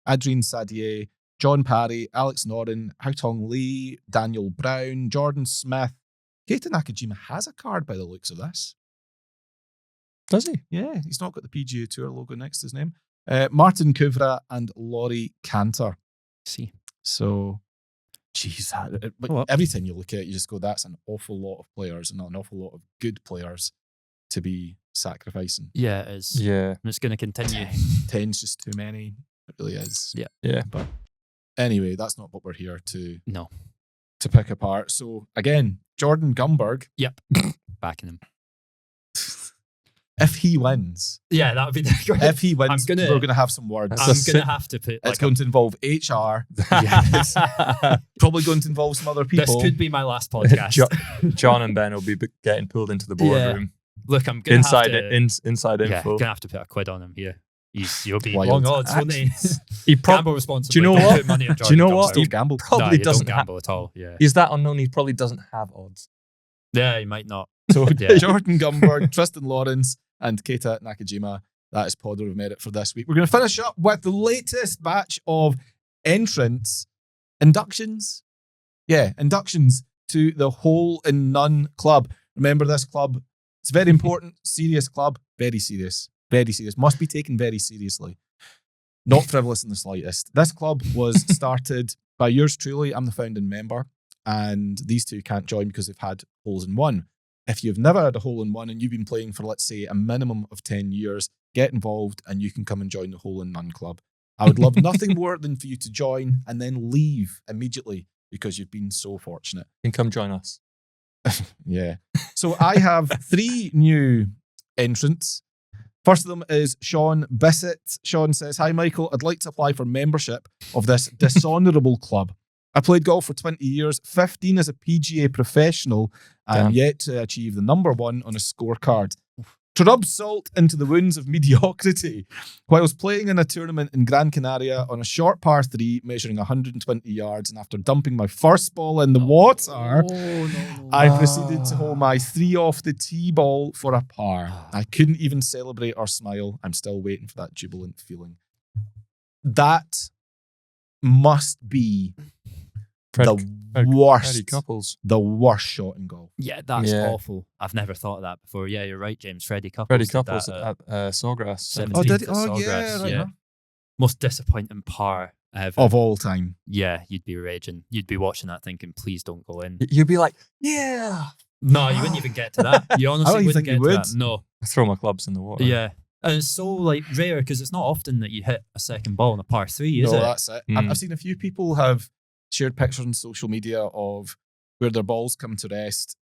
Adrien Sadier, John Parry, Alex Noren, Haotong Lee, Daniel Brown, Jordan Smith. Keita Nakajima has a card by the looks of this. Does he? Yeah, he's not got the PGA Tour logo next to his name. Martin Kuvra and Laurie Cantor. See. So, geez, but Well, every time you look at it, you just go, that's an awful lot of players and an awful lot of good players to be sacrificing. Yeah, it is. Yeah. And it's going to continue. 10's just too many. It really is. Yeah. Yeah. But anyway, that's not what we're here to No. pick apart. So again, Jordan Gumberg, Backing him. if he wins, Yeah, that would be the great. if he wins, I'm gonna- we're going to have some words. That's I'm a going sit- to have to put It's like going to involve HR, probably going to involve some other this people. could be my last podcast. John and Ben will be getting pulled into the boardroom. Look, I'm going to have Inside to... inside Yeah, info. going to have to put a quid on him here. You'll be Wild. long odds, won't he? He Gamble responsibly. Do you know Don't what? put money on Do you know Jordan what? Gumberg. Don't gamble. probably No, you doesn't don't gamble at all. Yeah. He's that unknown. He probably doesn't have odds. Yeah, he might not. So Yeah. Jordan Gumberg, Tristan Lawrence, and Keita Nakajima. That is Podder of Merit for this week. We're going to finish up with the latest batch of entrants, inductions. Yeah, inductions to the Hole in None Club. Remember this club? It's a very important, serious club. Very serious. Very serious. Must be taken very seriously. Not frivolous in the slightest. This club was started by yours truly. I'm the founding member. And these two can't join because they've had holes in one. If you've never had a hole in one and you've been playing for, let's say, a minimum of 10 years, get involved and you can come and join the Hole in None Club. I would love nothing more than for you to join and then leave immediately because you've been so fortunate. You can come join us. Yeah. So I have 3 new entrants. First of them is Sean Bissett. Sean says, "Hi, Michael. I'd like to apply for membership of this dishonourable club. I played golf for 20 years, 15 as a PGA professional, and Damn. yet to achieve the number 1 on a scorecard. To rub salt into the wounds of mediocrity, while I was playing in a tournament in Gran Canaria on a short par 3 measuring 120 yards, and after dumping my first ball in the water, I proceeded to hold my 3 off the tee ball for a par. I couldn't even celebrate or smile. I'm still waiting for that jubilant feeling." That must be the Freddie worst, Couples. the worst shot in golf. Yeah, that's Yeah. awful. I've never thought of that before. Yeah, you're right, James. Freddie Couples. Freddie did Couples that at Sawgrass. 17th did he? at Oh, yeah, Sawgrass, right, huh? Most disappointing par ever. Of all time. Yeah, you'd be raging. You'd be watching that thinking, please don't go in. You'd be like, yeah. No, you wouldn't even get to that. You honestly don't wouldn't think get you to would. that. No. I throw my clubs in the water. Yeah. And it's so like rare because it's not often that you hit a second ball on a par 3, is No, it? that's it. I've seen a few people have shared pictures on social media of where their balls come to rest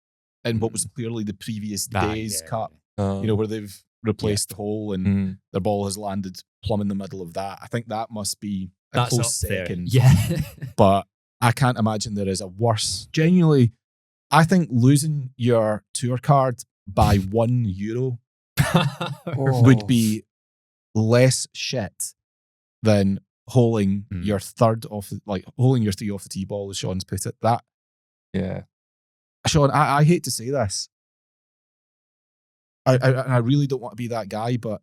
in what was clearly the previous day's cut. You know, where they've replaced the hole and their ball has landed plumb in the middle of that. I think that must be a That's close up there. second. Yeah. But I can't imagine there is a worse. Genuinely, I think losing your tour card by €1 would be less shit than holing your third off, like holing your 3 off the tee ball, as Sean's put it. That, Yeah. Sean, I hate to say this. I really don't want to be that guy, but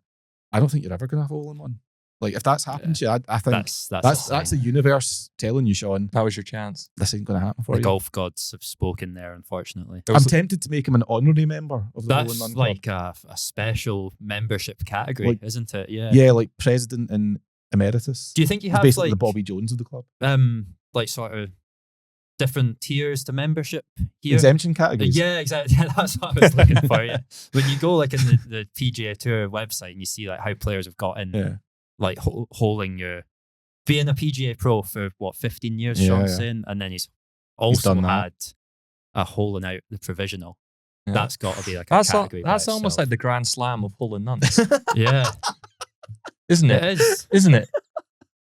I don't think you're ever going to have a hole in one. Like, if that's happened to you, I think that's the universe telling you, Sean, That was your chance. this ain't going to happen for The you. golf gods have spoken there, unfortunately. I'm tempted to make him an honorary member of the Hole in That's None Club. like a special membership category, Like- isn't it? Yeah. Yeah, like president and emeritus. Do you think you He's have basically like the Bobby Jones of the club. like sort of different tiers to membership here? Exemption categories. Yeah, exactly. Yeah, that's what I was looking for. Yeah, when you go like in the PGA Tour website and you see like how players have got in, Yeah. like holding being a PGA pro for what 15 years, Yeah, Sean's yeah. saying, and then he's also done that. had a holing out the provisional. Yeah. That's got to be like a category. by That's almost like itself. the Grand Slam of Hole in Nuns, Yeah, isn't it it? is. Isn't it?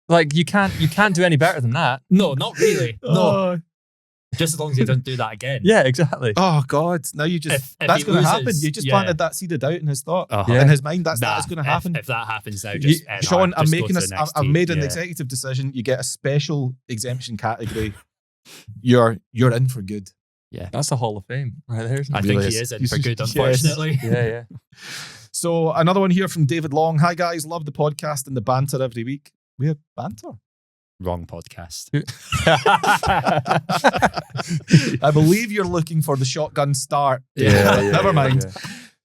Like you can't do any better than that. No, not really. No, Just as long as he doesn't do that again. Yeah, exactly. Oh God! Now you just If that's he going to happen. loses, You just yeah. planted that seed of doubt in his thought, Uh-huh. in his mind. That Nah, is going to happen. If that happens now, just Sean, I'm just making go to the next I've team. made an Yeah. executive decision. You get a special exemption category. You're in for good. That's the Hall of Fame right there. Isn't I it? think Really he is. is in for good, Yes. unfortunately. Yeah. So another one here from David Long. Hi guys, love the podcast and the banter every week. We have banter. Wrong podcast. I believe you're looking for the shotgun start. Never mind. Yeah.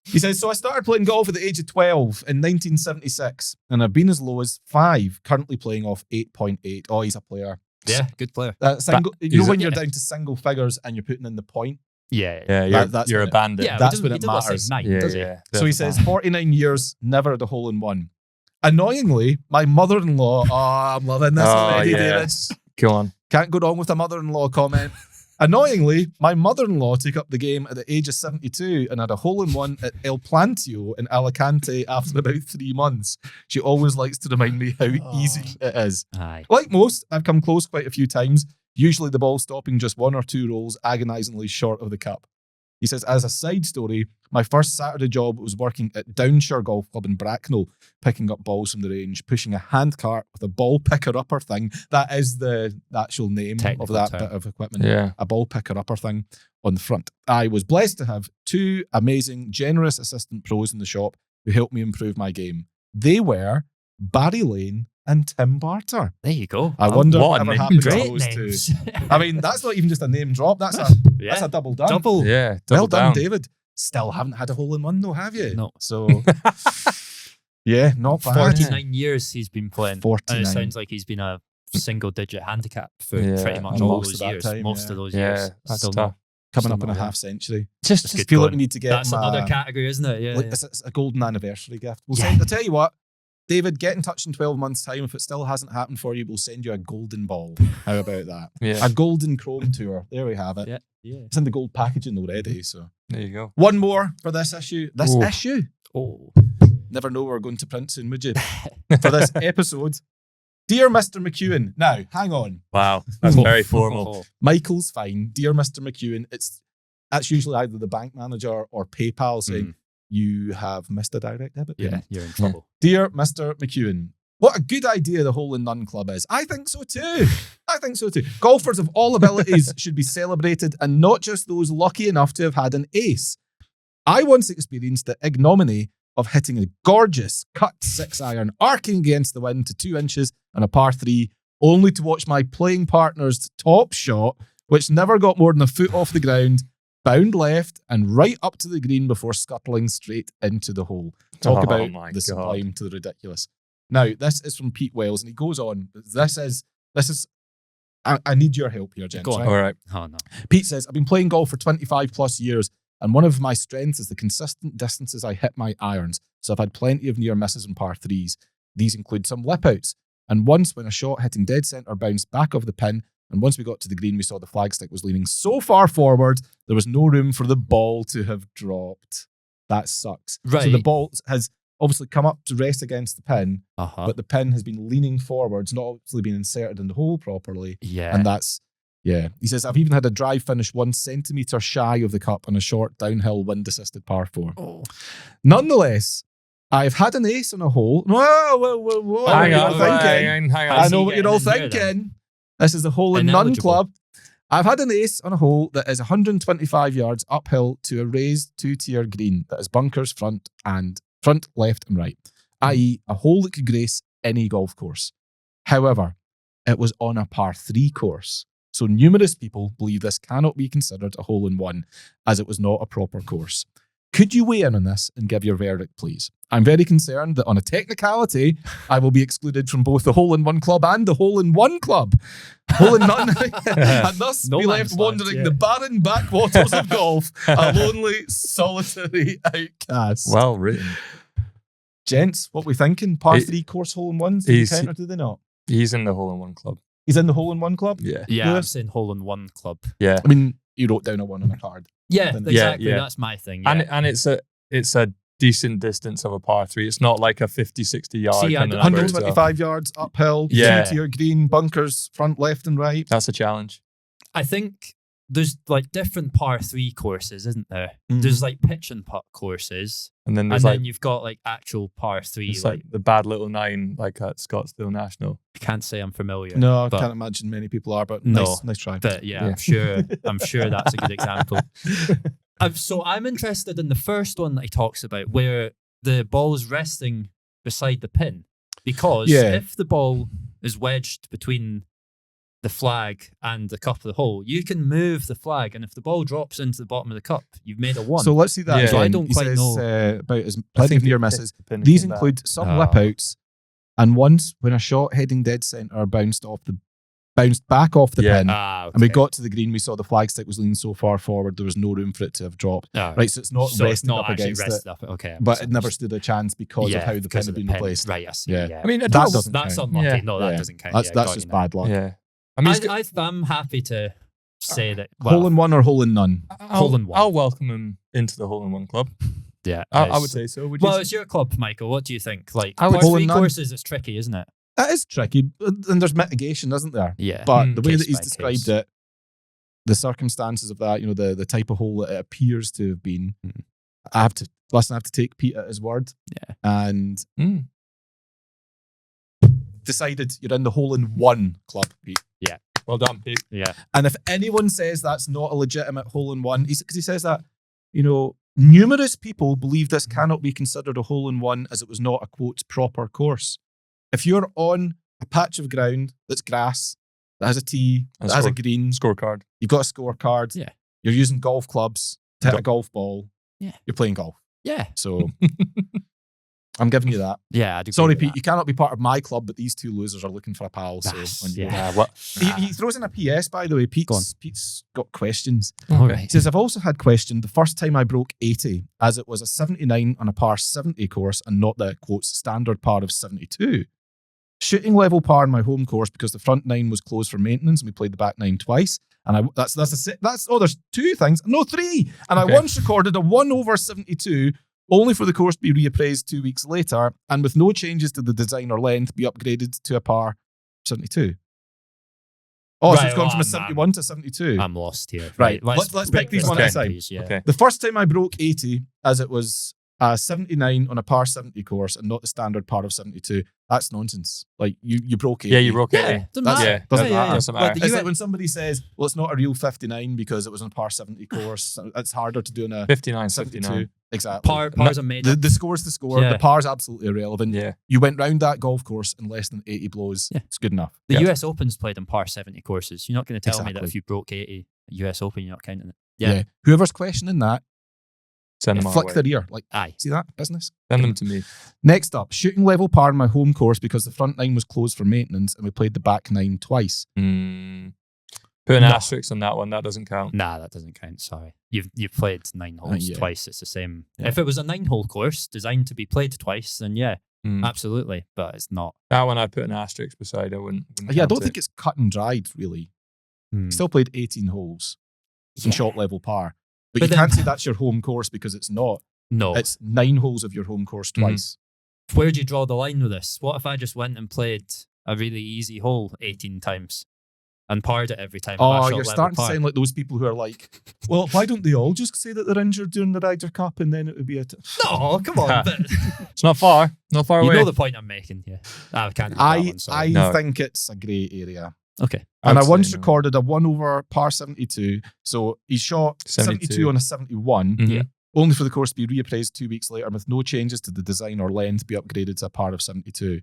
He says, so I started playing golf at the age of 12 in 1976, and I've been as low as 5, currently playing off 8.8. Oh, he's a player. Yeah, good player. You know when you're down to single figures and you're putting in the point? Yeah, That's you're when a bandit. Yeah, That's he when doesn't it want to matters. say 9, Yeah, does he? yeah. So he says, 49 years, never had a hole in one. Annoyingly, my mother-in-law, I'm loving this already, David. Go on. Can't go wrong with a mother-in-law comment. Annoyingly, my mother-in-law took up the game at the age of 72 and had a hole-in-one at El Plantio in Alicante after about 3 months. She always likes to remind me how easy it is. Aye. Like most, I've come close quite a few times, usually the ball stopping just 1 or 2 rolls agonisingly short of the cup. He says, as a side story, my first Saturday job was working at Downshire Golf Club in Bracknell, picking up balls from the range, pushing a hand cart with a ball picker-upper thing. That is the actual name Technical of that term. bit of equipment. Yeah. A ball picker-upper thing on the front. I was blessed to have 2 amazing, generous assistant pros in the shop who helped me improve my game. They were Barry Lane and Tim Barter. There you go. I wonder what a whatever name. happened to Great those two. names. I mean, that's not even just a name drop. That's Yeah. a double done. Double. Yeah. Well double done, down. David. Still haven't had a hole in one though, have you? No. So, yeah, not bad. 49 years he's been playing. 49. And it sounds like he's been a single-digit handicap for Yeah. pretty much And all most those of that years. time, Most yeah. of those Yeah, years. that's Still tough. Coming Still up in a not, yeah. half century. That's Just good feel going. like we need to get That's him another a, category, isn't it? Yeah. like, yeah. it's a golden anniversary gift. We'll Yeah. send. I'll tell you what, David, get in touch in 12 months' time. If it still hasn't happened for you, we'll send you a golden ball. How about that? Yeah. A golden chrome tour. There we have it. Yeah. Yeah. It's in the gold packaging already. So There you go. one more for this issue. Ooh. Issue. Oh. Never know we're going to print soon, would you? For this episode. Dear Mr. McEwen. Now, hang on. Wow. That's very formal. Michael's fine. Dear Mr. McEwen. That's usually either the bank manager or PayPal saying you have missed a direct debit. Yeah, payment. you're in trouble. Dear Mr. McEwen. What a good idea the hole in none club is. I think so too. Golfers of all abilities should be celebrated and not just those lucky enough to have had an ace. I once experienced the ignominy of hitting a gorgeous cut 6-iron arcing against the wind to 2 inches on a par 3, only to watch my playing partner's top shot, which never got more than a foot off the ground, bound left and right up to the green before scuttling straight into the hole. Talk Oh about my the God. sublime to the ridiculous. Now, this is from Pete Wells, and he goes on. This is. I need your help here, gents. Go on. right? All right. Oh, no. Pete says, I've been playing golf for 25 plus years, and one of my strengths is the consistent distances I hit my irons. So I've had plenty of near misses and par 3s. These include some lip outs. And once when a shot hitting dead centre bounced back off the pin, and once we got to the green, we saw the flagstick was leaning so far forward, there was no room for the ball to have dropped. That sucks. So the Right. ball has obviously come up to rest against the pin, Uh-huh. but the pin has been leaning forwards, not obviously been inserted in the hole properly. Yeah. And that's, yeah. He says, I've even had a drive finish 1 centimetre shy of the cup on a short downhill wind-assisted par 4. Oh. Nonetheless, I've had an ace on a hole. Whoa. Hang You're on. thinking. Hang I on. know he what you're all getting in there thinking. This is the hole in none Ineligible. club. I've had an ace on a hole that is 125 yards uphill to a raised 2-tier green that is bunkers front, left, and right, i.e., a hole that could grace any golf course. However, it was on a par 3 course. So numerous people believe this cannot be considered a hole in one, as it was not a proper course. Could you weigh in on this and give your verdict, please? I'm very concerned that on a technicality, I will be excluded from both the hole-in-one club and the hole-in-one club. Hole-in-none, and thus No be man's left land, wandering yeah. the barren backwaters of golf, a lonely, solitary outcast. Well written. Gents, what we thinking? Par He- 3 course hole-in-ones? Do you he's- count or do they not? He's in the hole-in-one club. He's in the hole-in-one club? Yeah. Yeah, I'm Lewis? saying hole in one club. Yeah. I mean, you wrote down a 1 on a card. Yeah, Then- exactly. yeah. That's my thing. Yeah. And it's a decent distance of a par 3. It's not like a 50, 60 yard. See, I kind don't- of number, so 125 yards uphill, Yeah. 2-tier green, bunkers front, left, and right. That's a challenge. I think there's like different par 3 courses, isn't there? Mhm. There's like pitch and putt courses, And then and there's then you've got like actual par 3. it's like the bad little 9, like at Scottsdale National. I can't say I'm familiar. No, I but, can't imagine many people are, but No. nice try. But yeah, Yeah. I'm sure that's a good example. So I'm interested in the first one that he talks about, where the ball's resting beside the pin, because if the ball is wedged between the flag and the cup of the hole, you can move the flag, and if the ball drops into the bottom of the cup, you've made a 1. So let's see that Yeah. again. So I don't He quite says, know. about his I plenty think of near he misses. hit the pin and These came back. include some Oh. lip outs, and once when a shot heading dead centre bounced back off the Yeah. pin, Okay. and we got to the green. We saw the flag stick was leaning so far forward there was no room for it to have dropped. Oh, Right, so it's not so it's resting not up actually against rested it, up. Okay, but it never stood a chance because of how the pin because had of the been pin. replaced. Right, I see. Yeah. Yeah. I mean, That that's count. unlucky. Yeah. No, that Yeah. doesn't count. That's Yeah, that's got just you now. bad luck. Yeah. I mean, I'm happy to say that. Hole Well, in one or hole in none? hole in one. I'll welcome him into the hole in one club. yeah, I would say so. Would you Well, say? it's your club, Michael. What do you think? Like, I would- par Hole 3 in none. courses, it's tricky, isn't it? That is tricky, and there's mitigation, isn't there? Yeah. But the way Case that he's by described case. it, the circumstances of that, the type of hole that it appears to have been, Mhm. I have to take Pete at his word. Yeah. And Mm. decided you're in the hole in one club, Pete. Well done, Pete. Yeah. And if anyone says that's not a legitimate hole in one, because he says that, numerous people believe this cannot be considered a hole in one as it was not a quote proper course. If you're on a patch of ground that's grass, that has a tee, And that has a score- green, Scorecard. you've got a scorecard, Yeah. you're using golf clubs to hit a golf ball, Yeah. you're playing golf. Yeah. So I'm giving you that. Yeah. I'd agree Sorry, with Pete, that. you cannot be part of my club, but these two losers are looking for a pal. So on you go. Yeah. What? He throws in a PS, by the way. Pete's got questions. All He right. says, I've also had questioned the first time I broke 80, as it was a 79 on a par 70 course and not the, quotes, standard par of 72. Shooting level par in my home course because the front 9 was closed for maintenance and we played the back 9 twice. And there's 2 things. No, 3. And Okay. I once recorded a 1 over 72 only for the course to be reappraised 2 weeks later and with no changes to the design or length be upgraded to a par 72. Oh, so Right, it's gone well, from a I'm- 71 to 72. I'm lost here. Right, let's break pick these this one at a down, time. please, Yeah. Okay. The first time I broke 80, as it was a 79 on a par 70 course and not the standard par of 72, that's nonsense. Like, you broke 80. Yeah, you broke it. Yeah. Doesn't That's matter. Yeah, doesn't yeah, matter. doesn't But matter. the It's US like when somebody says, well, it's not a real 59 because it was on a par 70 course. It's harder to do in a 59, 72. 59. Exactly. Pars are made The, up. the score's the score. Yeah. The par's absolutely irrelevant. Yeah. You went round that golf course in less than 80 blows. Yeah. It's good enough. The Yeah. US Open's played on par 70 courses. You're not going to tell me that Exactly. if you broke 80 at US Open, you're not counting it. Yeah. Whoever's questioning that, Send them our flick way. their ear. Like, Aye. see that business? Send them to me. Next up, shooting level par in my home course because the front 9 was closed for maintenance and we played the back 9 twice. Put an No. asterisk on that one. That doesn't count. Nah, that doesn't count. Sorry. You've played 9 holes yeah. twice. It's the same. Yeah. If it was a 9-hole course designed to be played twice, then yeah, Mm. absolutely. But it's not. That one I'd put an asterisk beside. I wouldn't Yeah, I count don't it. think it's cut and dried, really. Hmm. Still played 18 holes in Yeah. shot level par. But But you then- can't say that's your home course because it's not. No. It's 9 holes of your home course twice. Where do you draw the line with this? What if I just went and played a really easy hole 18 times and parred it every time? Oh, you're starting to sound like those people who are like, well, why don't they all just say that they're injured during the Ryder Cup and then it would be a... No, come on. But It's not far. Not far you away. know the point I'm making here. I can't do that I one, sorry. No. think it's a grey area. Okay. And I'd I once say no. recorded a 1 over par 72. So he shot 72 on a 71. Mhm. Yeah. Only for the course to be reappraised 2 weeks later with no changes to the design or length be upgraded to a par of 72.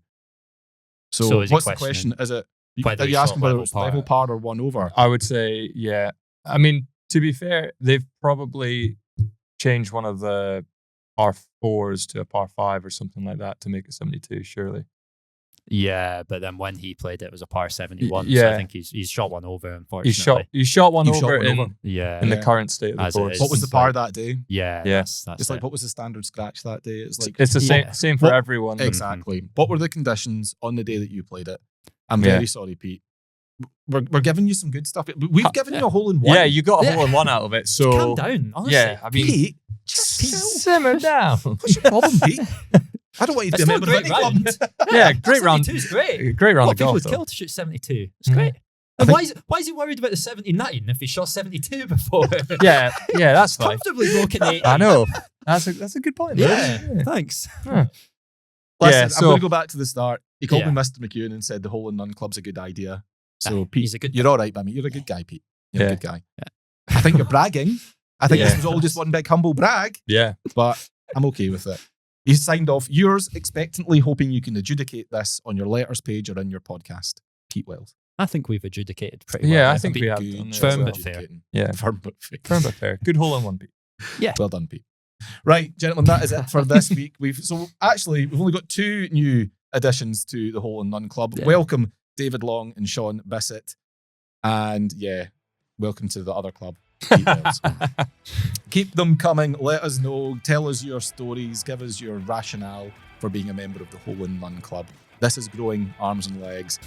So, So is he what's the questioning question? Is it, whether are he you shot asking whether level it's par? level par or 1 over? I would say, yeah. I mean, to be fair, they've probably changed one of the par 4s to a par 5 or something like that to make it 72, surely. Yeah, but then when he played it, it was a par 71. So yeah. I think he's shot one over, unfortunately. You shot one You've shot over one in, over. Yeah. in the Yeah. current state of the As it course. is. What was the It's par like- that day? Yeah. Yeah. That's It's like, it. what was the standard scratch that day? It's like, It's the Yeah. same for What- everyone. exactly. What were the conditions on the day that you played it? I'm Yeah. very sorry, Pete. We're giving you some good stuff. We've given you a hole in one. Yeah, you got a Yeah. hole in one out of it. So Calm down, honestly. yeah, I mean, Pete, simmer down. what's your problem, Pete? I don't want you to It's be a still member a of great any club. round. Yeah, great round. 72 is great. Great round What of people golf. would though. kill to shoot 72. It's Mhm. great. I And think- why is he worried about the 79 if he shot 72 before? Yeah, that's fine. Comfortably broken 80. I know. That's a good point. Yeah, Lewis. thanks. Listen, Yeah, I'm so- going to go back to the start. He called Yeah. me Mr. McEwen and said the hole in none club's a good idea. So, Aye, Pete, he's a good you're all right by me. You're a good guy, Pete. You're Yeah. a good guy. Yeah. I think you're bragging. I think this Yeah. was all just one big humble brag, Yeah. but I'm okay with it. He's signed off. Yours expectantly hoping you can adjudicate this on your letters page or in your podcast. Pete Wells. I think we've adjudicated pretty well. Yeah, I there. think we have Good done it. Firm as well. but fair. Adjudicating. Yeah. Firm but fair. Firm but fair. Good hole in one, Pete. Well done, Pete. Right, gentlemen, that is it for this week. We've only got 2 new additions to the Hole in None Club. Yeah. Welcome, David Long and Sean Bissett. And welcome to the other club. Pete Wells. Keep them coming. Let us know. Tell us your stories. Give us your rationale for being a member of the Hole in None Club. This is growing arms and legs.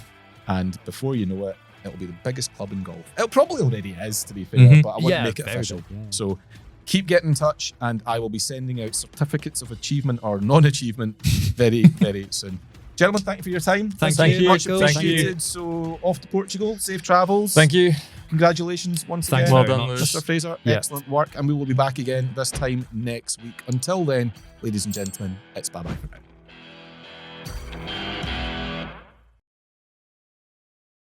And before you know it, it'll be the biggest club in golf. It probably already is, to be fair, Mhm. but I want to make it very official. good, yeah. So keep getting in touch, and I will be sending out certificates of achievement or non-achievement very, very soon. Gentlemen, thank you for your time. Thank you. Much Thank you. appreciated. So off to Portugal. Safe travels. Thank you. Congratulations once Thanks again. Well very done, much. Lewis. Mr. Fraser, Yeah. excellent work. And we will be back again this time next week. Until then, ladies and gentlemen, it's bye-bye for now.